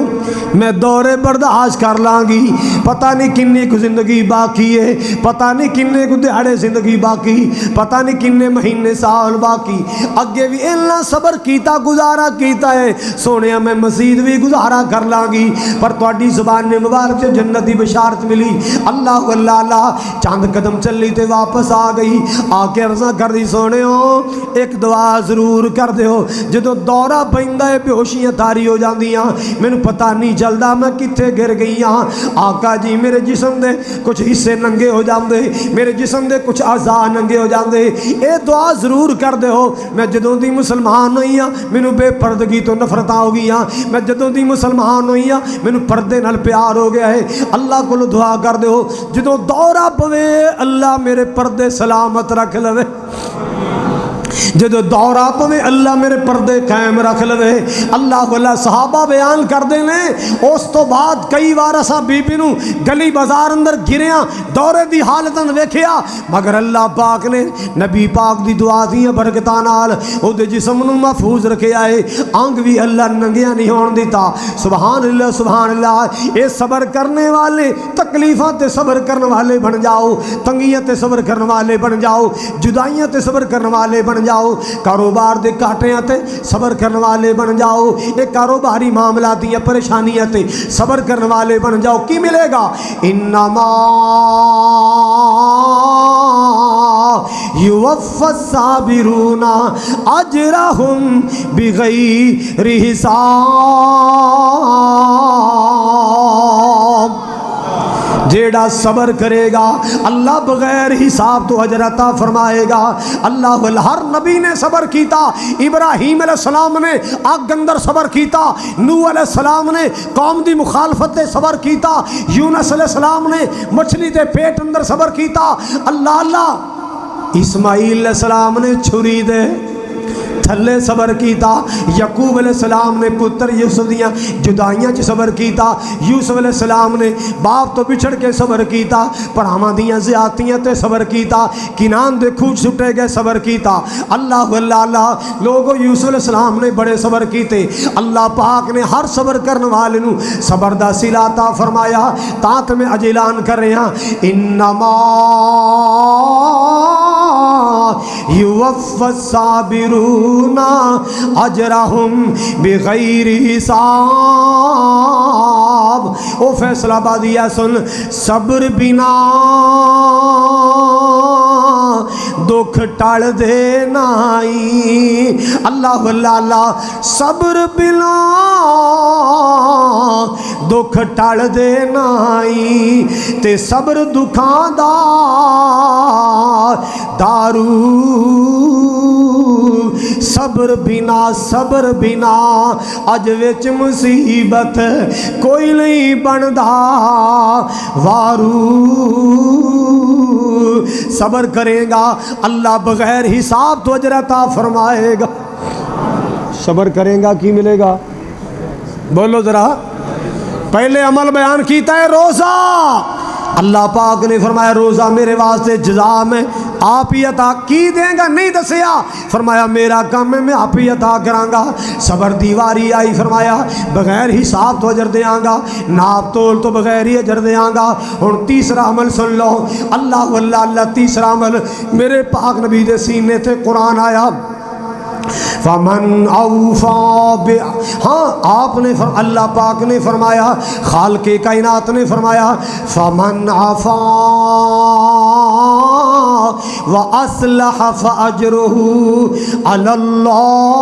میں دورے برداشت کر لاں گی. پتہ نہیں کنے کو زندگی باقی ہے, پتہ نہیں کنے کو دیہڑے زندگی باقی, پتہ نہیں کنے مہینے سال باقی. اگے بھی اللہ صبر کیتا گزارا کیتا ہے سونے میں مزید بھی گزارا کر لاں گی. پر تواڈی زبان نے مبارک سے جنت دی بشارت ملی. اللہ اللہ اللہ چند قدم چلی تے واپس آ گئی. آ کے عرض کر دی سونے ایک دعا ضرور کر دیو. جدوں دورہ پیندا ہے بے ہوشیاں تاری ہو جاندیاں مینوں پتہ نہیں چلدا میں کتھے گر گئی ہاں. آقا جی میرے جسم دے کچھ حصے ننگے ہو جاندے, میرے جسم دے کچھ اعضاء ننگے ہو جاندے. اے دعا ضرور کر دے ہو میں جدوں دی مسلمان ہوئی ہاں مینوں بے پردگی تو نفرتاں ہو گئی ہاں. میں جدوں دی مسلمان ہوئی ہاں مینوں پردے نال پیار ہو گیا ہے. اللہ کول دعا کر دے ہو جدوں دورہ پوے اللہ میرے پردے سلامت رکھ لوے. جدو دورہ پوے اللہ میرے پردے قائم رکھ لوے. اللہ اللہ صحابہ بیان کر دے نے اس تو بعد کئی بار اسا بی بی نو گلی بازار اندر گریاں دورے دی حالت ویکھیا مگر اللہ پاک نے نبی پاک دی دعا دیاں برکتاں نال او دے جسم نو محفوظ رکھیا ہے. انگ بھی اللہ ننگیاں نہیں ہون دیتا. سبحان اللہ سبحان اللہ. اے صبر کرنے والے تکلیفاں تے صبر کرنے والے بن جاؤ, تنگیاں تے صبر کرنے والے بن جاؤ, جدائیاں تے صبر کرنے والے بن جاؤ, کاروبار دے کاٹیاں تے صبر کرنے والے بن جاؤ, ایک کاروباری معاملات یا پریشانیاں تے صبر کرنے والے بن جاؤ. کی ملے گا؟ انما یوفی الصابرون اجرہم بغیر حساب. جیڑا صبر کرے گا اللہ بغیر حساب تو اجر عطا فرمائے گا. اللہ ہر نبی نے صبر کیتا. ابراہیم علیہ السلام نے آگ اندر صبر کیتا, نوح علیہ السلام نے قوم دی مخالفت تے صبر کیتا, یونس علیہ السلام نے مچھلی دے پیٹ اندر صبر کیتا. اللہ اللہ اسماعیل علیہ السلام نے چھری دے تھلے صبر کیتا. یعقوب علیہ السلام نے پتر یوسف دیاں جدائیاں چ صبر کیتا. یوسف علیہ السلام نے باپ تو بچھڑ کے صبر کیتا. پراواں دیاں زیادتیاں تے صبر کیتا. کنان دے کھوج سٹے گئے صبر کیتا. اللہ اللہ اللہ لوگوں یوسف علیہ السلام نے بڑے صبر کیتے. اللہ پاک نے ہر صبر کرنے والے نو صبر دا صلہ عطا فرمایا. تاں میں اج اعلان کر رہے ہیں انما یوفی الصابرون اجرہم بغیر حساب. او فیصلہ بادیا سن صبر بنا دکھ ٹال دے نائی. اللہ اللہ اللہ صبر بنا دکھ ٹال دے نائی تے صبر دکھاں دا دارو. صبر بنا اج وچ مصیبت کوئی نہیں بندا وارو. صبر کرے گا اللہ بغیر حساب تو اجر عطا فرمائے گا. صبر کرے گا کی ملے گا؟ بولو ذرا. پہلے عمل بیان کیتا ہے روزہ. اللہ پاک نے فرمایا روزہ میرے واسطے جزا میں آپ ہی عطا کی دیں گا. نہیں دسیا فرمایا میرا کام ہے میں آپ ہی عطا کراں گا. صبر دیواری آئی فرمایا بغیر حساب تو اجر دیاں گا, ناپ تول تو بغیر ہی اجر دیاں گا. اور تیسرا عمل سن لو. اللہ اللہ اللہ تیسرا عمل میرے پاک نبی دے سینے تے قرآن آیا فمن اوفا ہاں آپ نے اللہ پاک نے فرمایا, خالق کائنات نے فرمایا فمن عفا واصلح فاجرہ علی اللہ.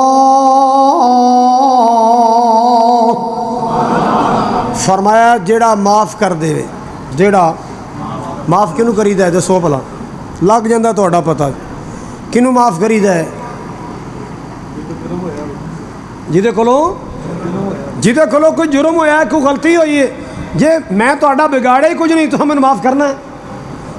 فرمایا جیڑا معاف کر دے, جیڑا معاف کنوں کری دے دسو بھلا لگ جاندہ تہاڈا پتہ کنوں معاف کری دے جیدے کولوں کوئی جرم ہویا ہے کوئی غلطی ہوئی ہے جے میں تہاڈا بگاڑے ہی کچھ نہیں تو ہمیں معاف کرنا ہے.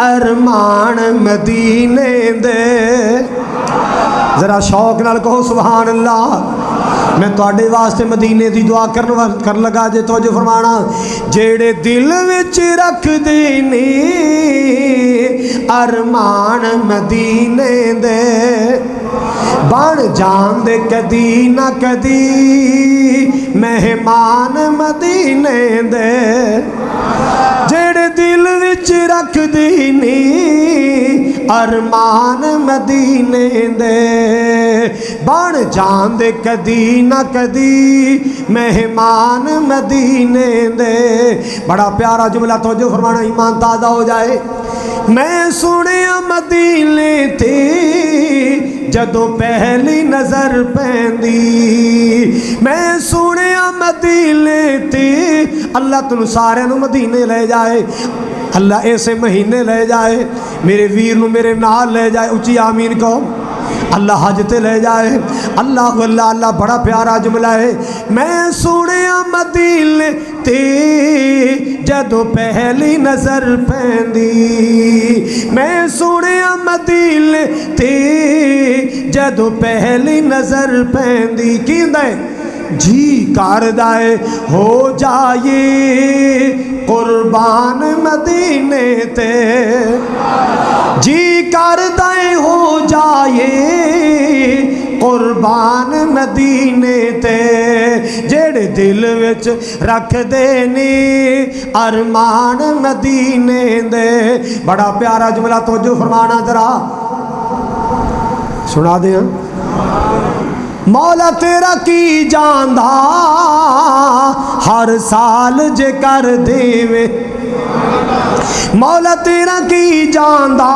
ارمان مدینے دے. ذرا شوق نال کہو سبحان اللہ. میں تواڈے واسطے مدینے دی دعا کر لگا جے توجہ فرمانا. جیڑے دل وچ رکھ دینے ارمان مدینے دے بن جان دے کدی نہ کدی مہمان مدینے دے. جیڑے دل وچ رکھ دینے ارمان مدینے دے بن جان دے کدی نہ کدی مہمان مدینے دے. بڑا پیارا جملہ توجہ فرمانا ایمان تازہ ہو جائے. میں سنیا مدینے تے جدوں پہلی نظر پیندی. میں سنیا مدینے تے اللہ تنوں سارے نوں مدینے لے جائے. اللہ ایسے مہینے لے جائے میرے ویر نوں میرے نال لے جائے. اچھی آمین کہو. اللہ حج تے لے جائے. اللہ اللہ اللہ بڑا پیارا جملہ ہے. میں سنیا مدینے تے جدوں پہلی نظر پیندی. میں سنیا مدینے تے جدوں پہلی نظر پیندی. کیندے جی کردہ ہو جائے قربان مدینے تے. جی کردہ ہو جائے قربان مدینے تے. جیڑے دل وچ رکھ دینے ارمان مدینے دے. بڑا پیارا جملہ توجہ فرمانا ذرا سنا دیں. مولا تیرا کی جاندہ ہر سال جے کر دیوے. مولا تیرا کی جاندہ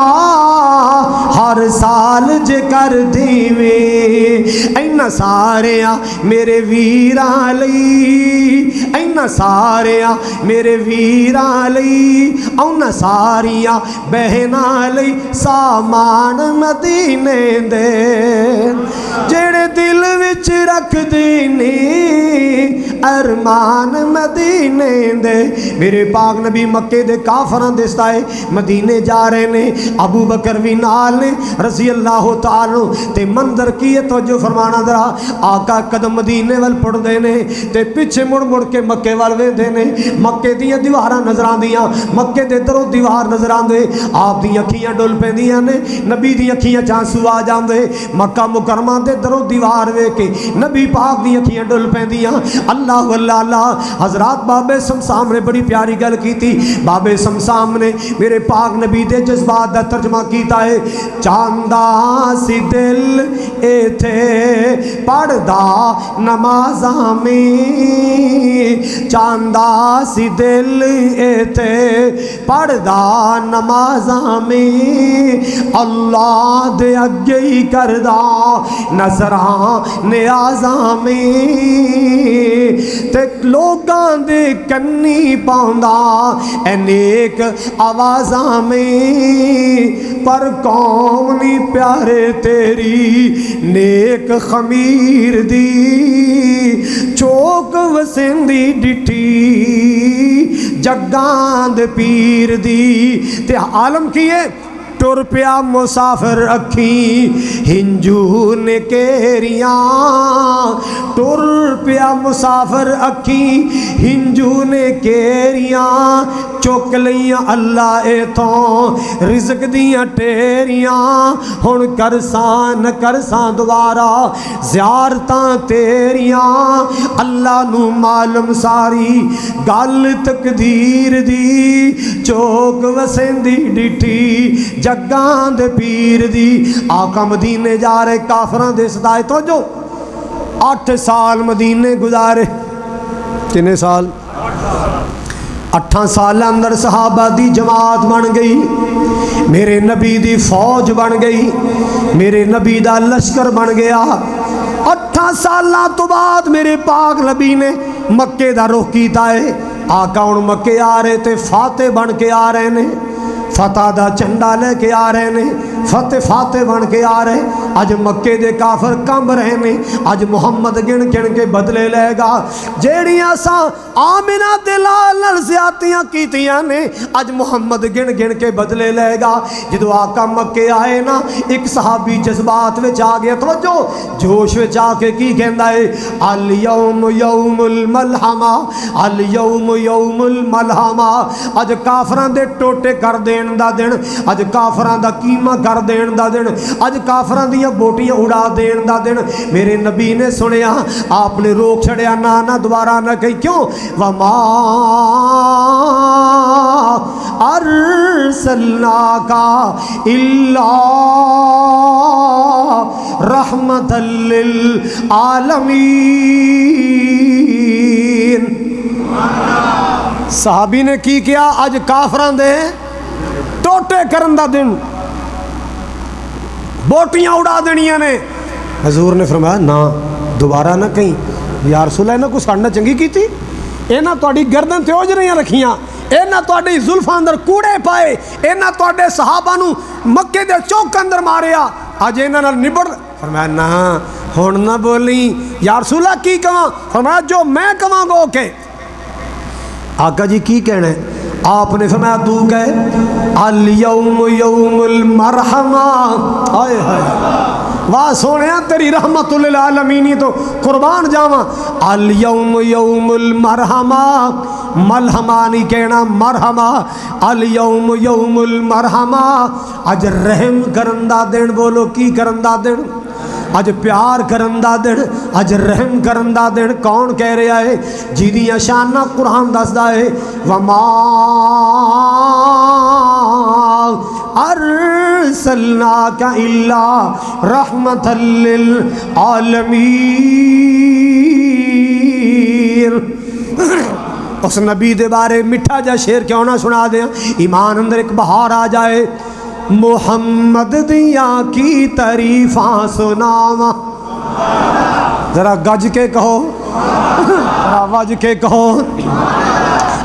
ہر سال جے کر دیوے. اینا ساریا میرے ویراں لئی اینا ساریا میرے ویراں لئی اونا ساریاں بہناں لئی سامان مدینے دے. جیڑے دل وچ رکھ دینے ارمان مدینے دے. میرے پاک نبی مکے دے کافراں دے سائے مدینے جا رہے نے. ابو بکر بھی نال نے رضی اللہ تعالی تے منظر کیے توجہ فرمانا ذرا. آقا قدم مدینے وال پڑ دے نے تے پیچھے مڑ مڑ کے مکے وال ویندے نے. مکے دیاں دیواراں نظر آندیاں مکے دے درو دیوار نظر آندے. آپ دی اکھیاں ڈل پیندیاں نے نبی دی اکھیاں چانسو آ جاندے. مکہ مکرمہ دے درو دیوار وے کے نبی پاک دی اکھیاں ڈل پیندیاں. اللہ اللہ اللہ. حضرات بابے سمسام نے بڑی پیاری گل کی تھی. بابے سمسام نے میرے پاک نبی دے جذبات دا ترجمہ کیتا ہے. چاندہ سی دل اے تھے پڑھدا نمازاں میں. چاندہ سی دل اے تھے پڑھدا نمازاں میں. اللہ دے اگے ہی کردہ نظراں نیازاں میں. تے لوگاں دے کنی پاؤندا اے نیک آوازاں میں. پر قوم نہیں پیارے تیری نیک خمیر دی. چوک وسندی ڈٹھی جگاند پیر دی. تے عالم کیے ٹر پیا مسافر اکھی ہنجو نے کیریاں. ٹر پیا مسافر اکھی ہنجو نے کیریاں. چک لیاں اللہ ایتھوں رزق دیاں ٹیریاں. ہن کرساں دوبارہ زیارتاں تیریاں. اللہ نو معلوم ساری گل تقدیر دی. چوک وسندی ڈٹھی جگاں دے پیر دی. آقا مدینے جا رہے کافراں دے صدائے تو جو 8 سال مدینے گزارے. کنے سال؟ 8 سال اندر صحابہ دی جماعت بن گئی. میرے نبی دی فوج بن گئی. میرے نبی دا لشکر بن گیا. 8 سالہ تو بعد میرے پاک نبی نے مکے دا رخ کیتا ہے. آقا ہن مکے آ رہے تے فاتح بن کے آ رہے نے. فتح دا چنڈا لے کے آ رہے نے. فتح بن کے آ رہے. اج مکے دے کافر کمب رہے نے، اج محمد گن گن کے بدلے لے گا جیڑیاں سا آمنہ دلال نال زیادتیاں کیتیاں نے، اج محمد گن گن کے بدلے لے گا۔ جدو آقا مکے آئے نا، ایک صحابی جذبات وچ آ گیا، توجہ جوش وچ آ کے کی کہندا ہے، الیوم یوم الملحمہ، الیوم یوم الملحمہ، اج کافران دے ٹوٹے کر دین دا دن، اج کافران دا قیمہ کر دین دا دن، اج کافران دیا بوٹیاں اڑا دین دا دن۔ میرے نبی نے سنیا، آپ نے روک چھڑیا، نانا دوبارہ نہ کہی، کیوں؟ وَمَا أَرْسَلْنَاكَ إِلَّا رَحْمَةً لِلْعَالَمِينَ۔ صحابی نے کی کیا؟ اج کافران دے ٹوٹے کرن دا دن، بوٹیاں اڑا دنیاں نے۔ حضور نے فرمایا نا دوبارہ نہ کہیں، یا رسول اللہ نے کو ساڑھنا چنگی کی تھی، اینا توڑی گردن تے اوجریاں رکھیاں، اینا توڑی زلفاں اندر کوڑے پائے، اینا توڑے صحابہ نو مکے دے چوک اندر ماریا، آج اینا نال نبڑ۔ فرمایا نا ہون نہ بولی، یا رسول اللہ کی کہاں؟ فرمایا جو میں کہاں گو کے۔ آقا جی کی کہنا ہے؟ آپ نے فرمایا تو کہے الیوم یوم المرحمہ۔ آئے ہائے واہ سونیا تیری رحمت للعالمینی تو قربان جاواں۔ الیوم یوم المرحمہ، ملحمہ نہیں کہنا مرحمہ، الیوم یوم المرحمہ، اج رحم کرندہ دن، بولو کی کرندہ دن؟ اج پیار کرندہ دن، اج رحم کرندہ دن۔ کون کہہ رہا ہے؟ جیدیاں شانہ قرآن دسدا ہے، وَمَا أَرْسَلْنَاكَ إِلَّا رَحْمَةً لِلْعَالَمِينَ۔ اس نبی دے بارے مٹھا جا شعر کیوں نہ سنا دیں، ایمان اندر ایک بہار آ جائے۔ محمد دیاں کی تعریفاں سناواں، ذرا گج کے کہو، ذرا وج کے کہو۔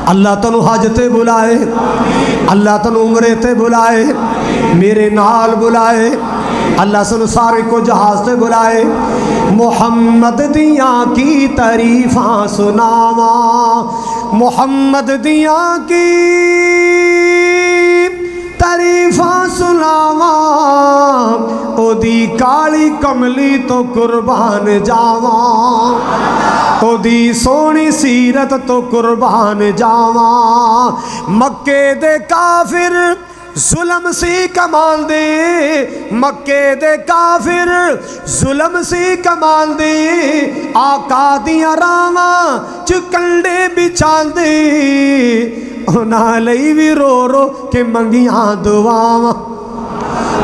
اللہ تنو حج تے بلائے، اللہ تنو عمرے تے بلائے، میرے نال بلائے، اللہ سنو سارے کو جہاز تے بلائے۔ محمد دیاں کی تعریفاں سناواں، محمد دیاں کی تعریفاں سناواں، او دی کالی کملی تو قربان جاواں، او دی سونی سیرت تو قربان جاواں۔ مکے دے کافر ظلم سی کمال دے، مکے دے کافر ظلم سی کمال دے، آقا دیاں راواں چکنڈے بچال دے، اونا لئی بھی رو رو کے منگیاں دعاواں،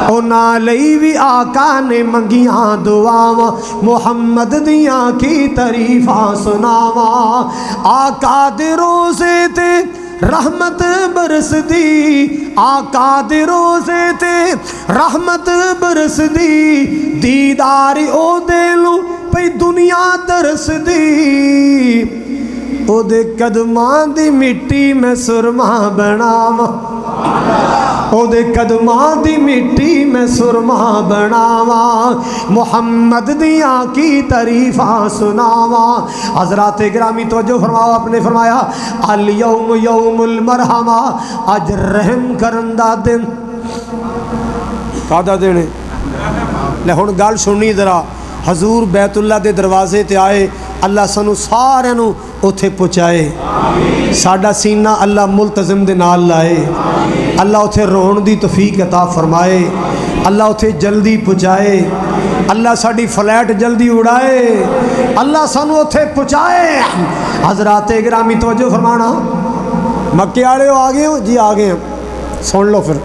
اونا لئی بھی آقا نے منگیاں دعاواں۔ محمد دیاں کی تعریفاں سناواں، آقا دے روزے تے رحمت برس دی، آقا دے روزے تے رحمت برس دی، دیداری او دے لو پئی دنیا درس دی، او دے قدمان دی مٹی میں سرما بناواں، او دے قدمان دی مٹی میں سرما بناواں۔ محمد دیاں کی تعریفاں سناواں۔ حضرات گرامی توجہ فرماؤ، آپ نے فرمایا الیوم یوم المرحمہ، اج رحم کرندہ دن۔ کادہ دینے لے ہن گل سننی ذرا۔ حضور بیت اللہ دے دروازے تے آئے، اللہ سنو سارے نو اتھے پہنچائے، ساڈا سینہ اللہ ملتزم دے نال لائے، اللہ اتھے رون دی توفیق عطا فرمائے، اللہ اتھے جلدی پہنچائے، اللہ ساڈی فلیٹ جلدی اڑائے، اللہ سانو اتھے پہنچائے۔ حضرات گرامی توجہ فرمانا، مکے والے ہو آ گئے ہو جی؟ آ گئے ہیں، سن لو پھر۔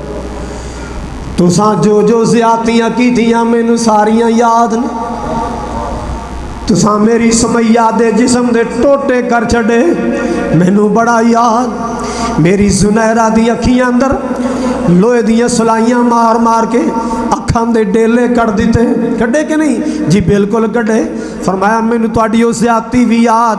تساں جو جو زیادتیاں کی تھیاں مینوں ساریاں یاد نے، تساں میری سمیہ دے جسم دے ٹوٹے کر چھڑے، مینوں بڑا یاد۔ میری زنیرہ دی اکھیاں اندر لوہے دیاں سلائیاں مار مار کے اکھان دے ڈیلے کر دیتے، کڈے کہ نہیں؟ جی بالکل کڈے۔ فرمایا مینوں تواڈی او زیادتی بھی یاد،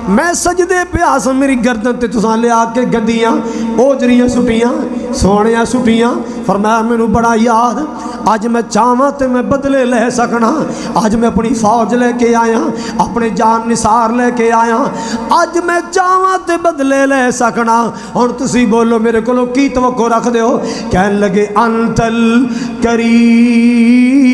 میں سجدے پہ آسا میری گردن تے تساں لے آ کے گندیاں اوجریاں سٹیاں، سونے سٹیاں فرمایا مینوں بڑا یاد اج میں چاہواں تے میں بدلے لے سکنا اج میں اپنی فوج لے کے آیا اپنے جان نثار لے کے آیا اج میں چاہواں تے بدلے لے سکنا ہن تسی بولو میرے کولوں کی توقع رکھ دیو کہن لگے انتل کریم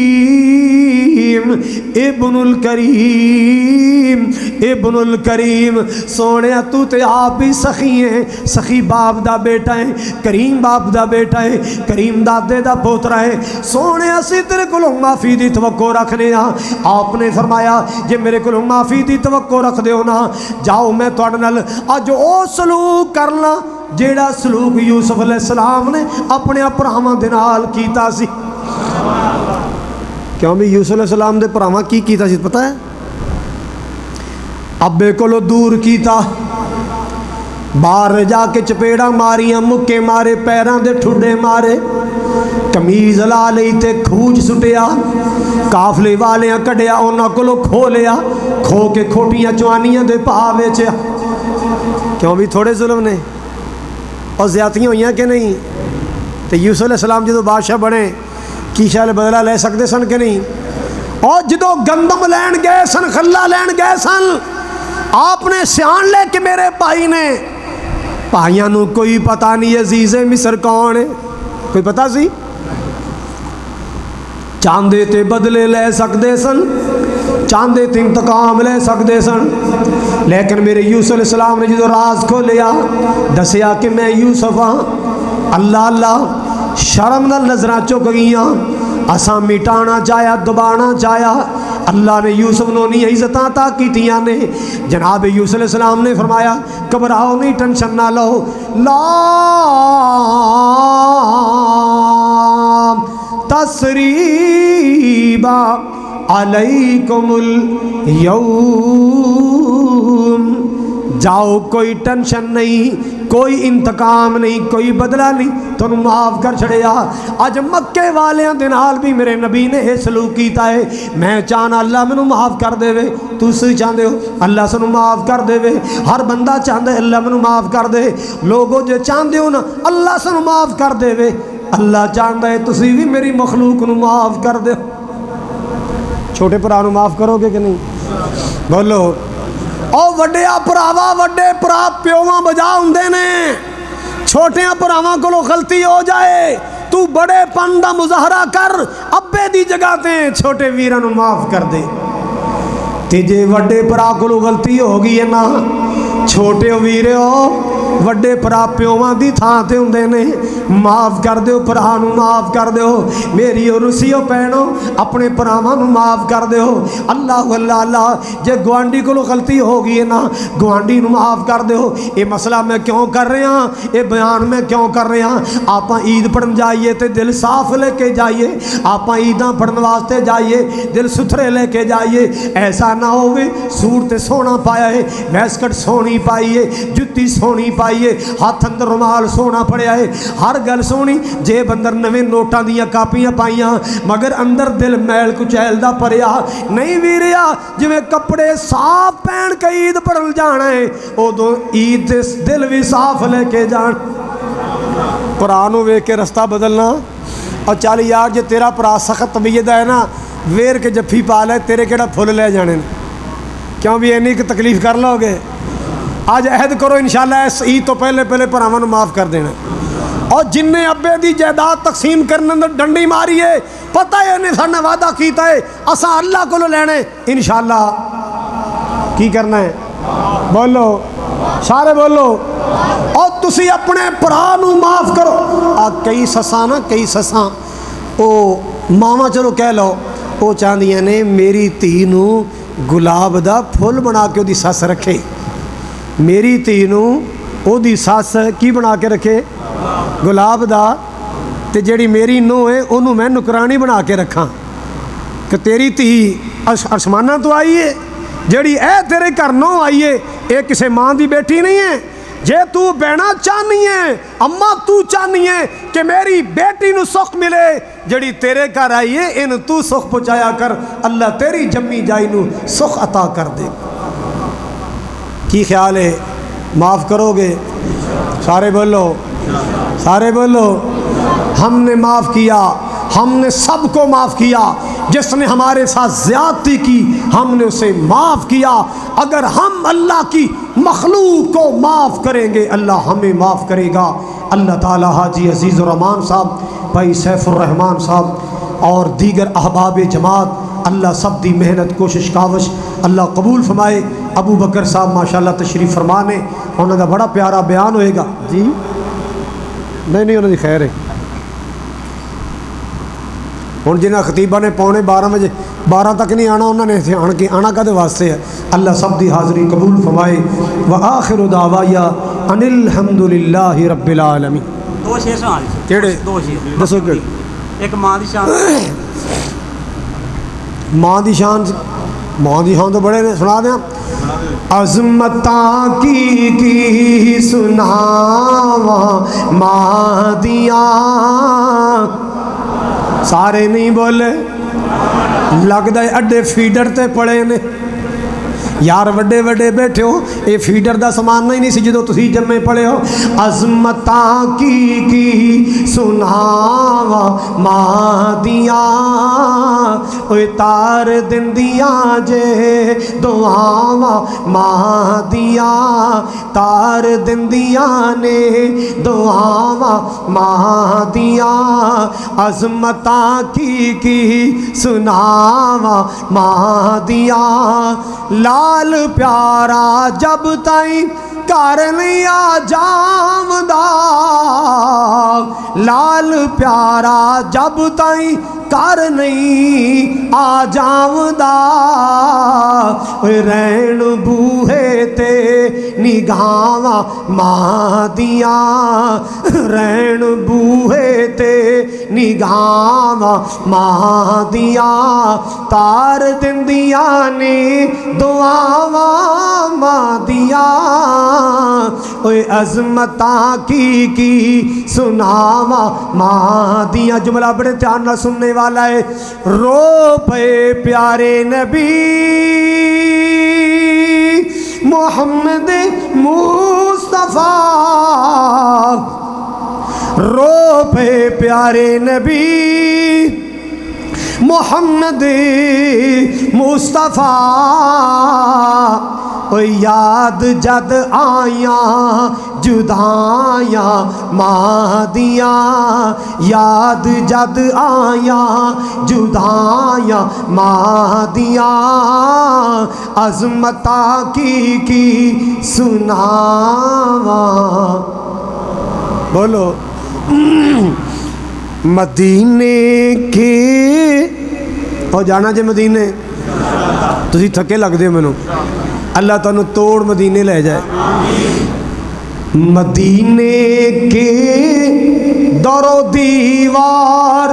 ابن الکریم ابن الکریم سونے تو تے آپ ہی سخی ہیں سخی باپ دا بیٹا ہے کریم باپ دا بیٹا ہے کریم دادے دا پوترا ہے سونے اسی تیرے کولوں معافی دی توقع رکھنے ہاں آپ نے فرمایا جے میرے کولوں معافی دی توقع رکھ دیو نا جاؤ میں تواڈے نال اج او سلوک کرنا جیڑا سلوک یوسف علیہ السلام نے اپنے بھراواں دے نال کیتا سی کیوں بھی یوسف علیہ السلام دے بھراواں کی کیتا سی پتہ ہے ابے کولوں دور کیتا باہر جا کے چپیڑا ماریاں مکے مارے پیراں دے ٹھڈے مارے کمیز لا لئی تے کھوج سٹیا قافلے والیاں کڈیا انہاں کولوں کھو لیا کھو کے کھوٹیاں چوانیاں دے پا ویچیا کیوں بھی تھوڑے ظلم نے اور زیادتیاں ہوئیاں کہ نہیں تے یوسف علیہ السلام جدو بادشاہ بنے کی شال بدلہ لے سکتے سن کہ نہیں اور جدو گندم لین گئے سن خلا لین گئے سن آپ نے سیان لے کے میرے بھائی نے بھائیاں نو کوئی پتہ نہیں عزیز مصر کون ہے کوئی پتہ سی چاندے تے بدلے لے سکتے سن چاندے تے انتقام لے سکتے سن لیکن میرے یوسف علیہ السلام نے جدو راز کھولیا دسیا کہ میں یوسف ہاں اللہ اللہ شرم نال نظراں چک گئیاں اساں مٹانا چاہیا دبانا چاہیا اللہ نے یوسف نو نہیں عزتاں عطا کیتیاں نے جناب یوسف علیہ السلام نے فرمایا گھبراؤ نہیں ٹینشن نہ لو لا تسریبا علیکم اليوم جاؤ کوئی ٹینشن نہیں کوئی انتقام نہیں کوئی بدلہ نہیں تو معاف کر چھڑیا آج مکے والیاں دے نال بھی میرے نبی نے یہ سلوک کیتا ہے میں چاہنا اللہ میں معاف کر دے وے تسی چاہتے ہو اللہ سے معاف کر دے وے ہر بندہ چاہتا ہے اللہ میں معاف کر دے لوگوں جو چاہتے ہو نا اللہ سے معاف کر دے وے اللہ چاہتا ہے تسی بھی میری مخلوق نو معاف کر دے چھوٹے پرا نو معاف کرو گے کہ نہیں بولو او وڈیا پراوا وڈے پرا پیواں بجا ہوندے نے چھوٹیاں پراواں کولوں غلطی ہو جائے تو بڑے پن دا مظاہرہ کر ابے دی جگہ تے چھوٹے ویراں نو معاف کر دے تے جے وڈے پرا کولوں غلطی ہو گئی ہے نا چھوٹے ویرے ہو وڈے پرا پیواں دی تھاں تے ہوندے نے معاف کر دیو پرا نو معاف کر دیو میری رسیو پہنو اپنے پراواں نو معاف کر دیو اللہ اللہ اللہ جے گوانڈی کولوں غلطی ہو گئی ہے نا گوانڈی نو معاف کر دیو یہ مسئلہ میں کیوں کر رہے ہاں یہ بیان میں کیوں کر رہے ہاں آپ عید پڑھن جائیے تے دل صاف لے کے جائیے آپ عیداں پڑھن واسطے جائیے دل ستھرے لے کے جائیے ایسا نہ ہوئے سوٹ تے سونا پایا ہے ویسکٹ سونی پائیے جتی سونی پائیے ہاتھ اندر رومال سونا پڑیا ہے ہر گل سونی جیب اندر نویں نوٹاں دیاں کاپیاں پائیاں مگر اندر دل میل کچیل دا پریا نہیں ویریا جویں کپڑے صاف پہن کے عید پڑھن جانا ہے ادو عید دل بھی صاف لے کے جان قرآن ویکھ کے رستہ بدلنا اور چل یار جے تیرا پرا سخت طبیعت ہے نا ویر کے جفی پا لے تیرے کیڑا پھل لے جانے کیوں بھی اینی کہ تکلیف کر لو گے آج عہد کرو انشاءاللہ اس عید تو پہلے پراواں نو معاف کر دینا اور جن نے ابے دی جائیداد تقسیم کرنے اندر ڈنڈی ماری ہے پتہ ہے انہیں سارے وعدہ کیتا ہے اساں اللہ کو لینے انشاءاللہ کی کرنا ہے بولو سارے بولو اور تسی اپنے پرا نو معاف کرو کئی سساں نا کئی سساں او ماما چلو کہہ لو وہ چاہدیاں نے میری تھی نو گلاب دا پھول بنا کے دی سس رکھے میری تھی نو او دی سس کی بنا کے رکھے گلاب دا تے جیڑی میری نو ہے انہوں میں نکرانی بنا کے رکھاں کہ تیری تھی آسمانہ تو آئی ہے جیڑی اے تیرے گھر نو آئی ہے اے کسے ماں دی بیٹی نہیں ہے جے تو بہنا چاہنی ہے اماں تو چاہنی ہے کہ میری بیٹی نو سخ ملے جڑی تیرے گھر آئی ہے ان تو سخ پہنچایا کر اللہ تیری جمی جائی نو سخ عطا کر دے کی خیال ہے معاف کرو گے سارے بولو سارے بولو ہم نے معاف کیا، ہم نے سب کو معاف کیا، جس نے ہمارے ساتھ زیادتی کی ہم نے اسے معاف کیا۔ اگر ہم اللہ کی مخلوق کو معاف کریں گے اللہ ہمیں معاف کرے گا۔ اللہ تعالیٰ حاجی عزیز الرحمان صاحب، بھائی سیف الرحمان صاحب اور دیگر احباب جماعت، اللہ سب دی محنت کوشش کاوش اللہ قبول فرمائے۔ ابو بکر صاحب ماشاءاللہ تشریف فرمانے، انہوں کا بڑا پیارا بیان ہوئے گا جی۔ نہیں انہوں کی خیر ہے۔ ہوں جنہیں خطیبہ نے 11:45 بجے 12 تک نہیں آنا، انہوں نے آن کے آنا کدے واسطے ہے۔ اللہ سب دی حاضری قبول فرمائے۔ وآخر دعوایا ان الحمد للہ رب العالمین۔ دو شیر سنا کیڑے دسو کہ ایک ماں دی شان، ماں دی شان تو بڑے نے، سنا دیں عظمتاں کی سناواں ماں دیاں، سارے نہیں بولے، لگتا ہے اڈے فیڈر تے پڑے نے یار، وڈے وڈے بیٹھے ہو، یہ فیڈر دا سامان نہیں سی جدو تسی جمے پڑے ہو۔ عظمتاں کی سناواں ماں دیاں، اوے تار دندیاں جے دعاواں ماں دیاں، تار دندیاں نے دعاواں ماں دیاں، عظمتاں کی سناواں ماں دیاں، لال پیارا جب تائیں کر نہیں آ جاوندا، لال پیارا جب تائیں کر نہیں آ جاوندا، رہن بوہے تے نگاواں ماں دیاں، رہن بوہے تے نگاواں ماں دیاں، تار دندیاں نے دعاواں ماں دیاں، اوے عظمتاں کی سناواں ماں دیاں۔ جملہ بڑے دھیان نہ سننے والا ہے۔ رو پے پیارے نبی محمد مصطفیٰ، رو پے پیارے نبی محمد مصطفیٰ، یاد جد آیاں جدائیاں ماں دیاں، یاد جد آیاں جدائیاں ماں دیاں، عظمتاں کی سناواں۔ بولو مدینے کے او جانا جے مدینے، تسی تھکے لگ دے مینوں، اللہ تعالیٰ توڑ مدینے لے جائے۔ مدینے کے در و دیوار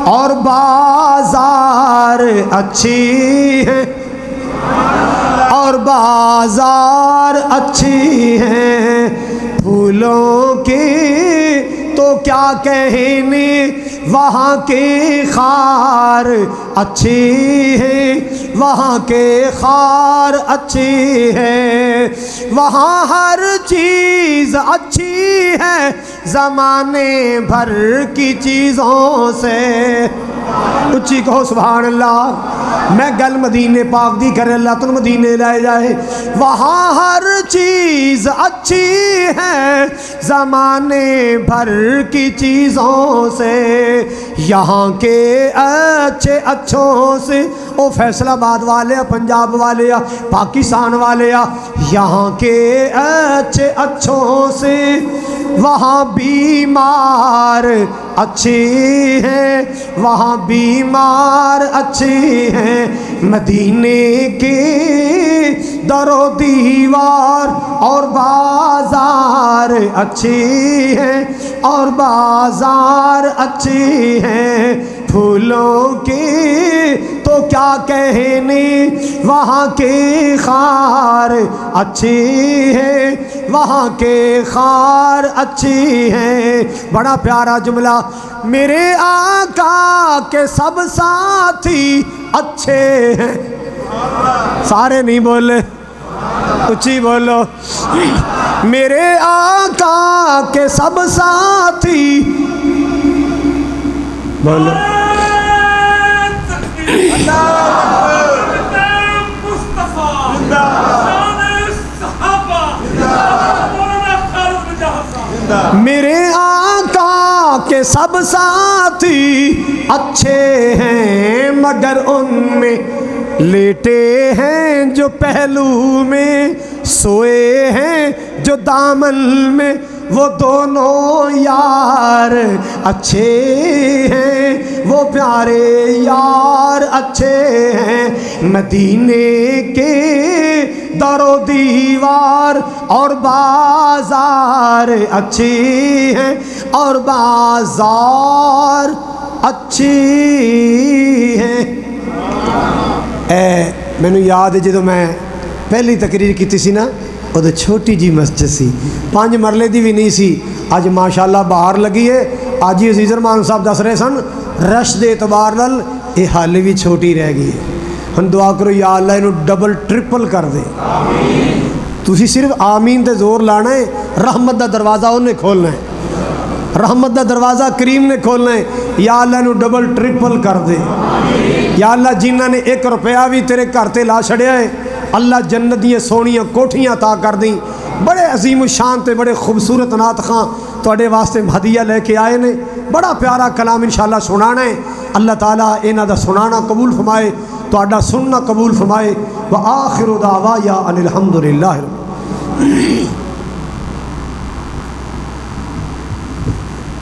اور بازار اچھی ہیں، اور بازار اچھی ہیں، پھولوں کے تو کیا کہنے وہاں کے خار اچھی ہیں، وہاں کے خار اچھی ہے، وہاں ہر چیز اچھی ہے زمانے بھر کی چیزوں سے۔ اچھی کہو سبحان اللہ۔ میں گل مدینے پاک دی کرے، اللہ تن مدینے لائے جائے۔ وہاں ہر چیز اچھی ہے زمانے بھر کی چیزوں سے، یہاں کے اچھے اچھوں سے، او فیصل آباد والے، پنجاب والے، پاکستان والے، یہاں کے اچھے اچھوں سے، وہاں بیمار اچھی ہیں، وہاں بیمار اچھی ہیں، مدینے کے در و دیوار اور بازار اچھی ہیں، اور بازار اچھی ہیں، پھولوں کے تو کیا کہنے وہاں کے خار اچھی ہیں، وہاں کے خار اچھی ہیں۔ بڑا پیارا جملہ، میرے آقا کے سب ساتھی اچھے ہیں، سارے نہیں بولے، اچھی بولو میرے آقا کے سب ساتھی بولو میرے آقا کے سب ساتھی اچھے ہیں مگر ان میں لیٹے ہیں جو پہلو میں، سوئے ہیں جو دامن میں، وہ دونوں یار اچھے ہیں، وہ پیارے یار اچھے ہیں۔ مدینے کے در و دیوار اور بازار اچھے ہیں، اور بازار اچھے ہیں۔ مینوں یاد ہے جدوں میں پہلی تقریر کیتی سی نا، وہ چھوٹی جی مسجد سی، 5 مرلے دی بھی نہیں سی۔ اج ماشاءاللہ باہر لگی ہے۔ اج ہی عزیز رحمان صاحب دس رہے سن رش دے اعتبار نال یہ حال بھی چھوٹی رہ گئی ہے۔ ہن دعا کرو یا اللہ انہوں ڈبل ٹرپل کر دے۔ تسی صرف آمین تے زور لانا ہے، رحمت دا دروازہ انہیں کھولنا ہے، رحمت دا دروازہ کریم نے کھولنا ہے۔ یا اللہ انہوں ڈبل ٹرپل کر دے۔ یا اللہ جنہاں نے 1 روپیہ بھی تیرے گھر تے لا چھڑیا ہے، اللہ جنت دیاں سونیاں کوٹھیاں عطا کر دیں۔ بڑے عظیم الشان تے بڑے خوبصورت نعت خاں تواڈے واسطے ہدیہ لے کے آئے نے، بڑا پیارا کلام انشاءاللہ سنانا ہے۔ اللہ تعالیٰ انہاں دا سنانا قبول فرمائے، تواڈا سننا قبول فرمائے۔ وآخر دعوایا ان الحمدللہ۔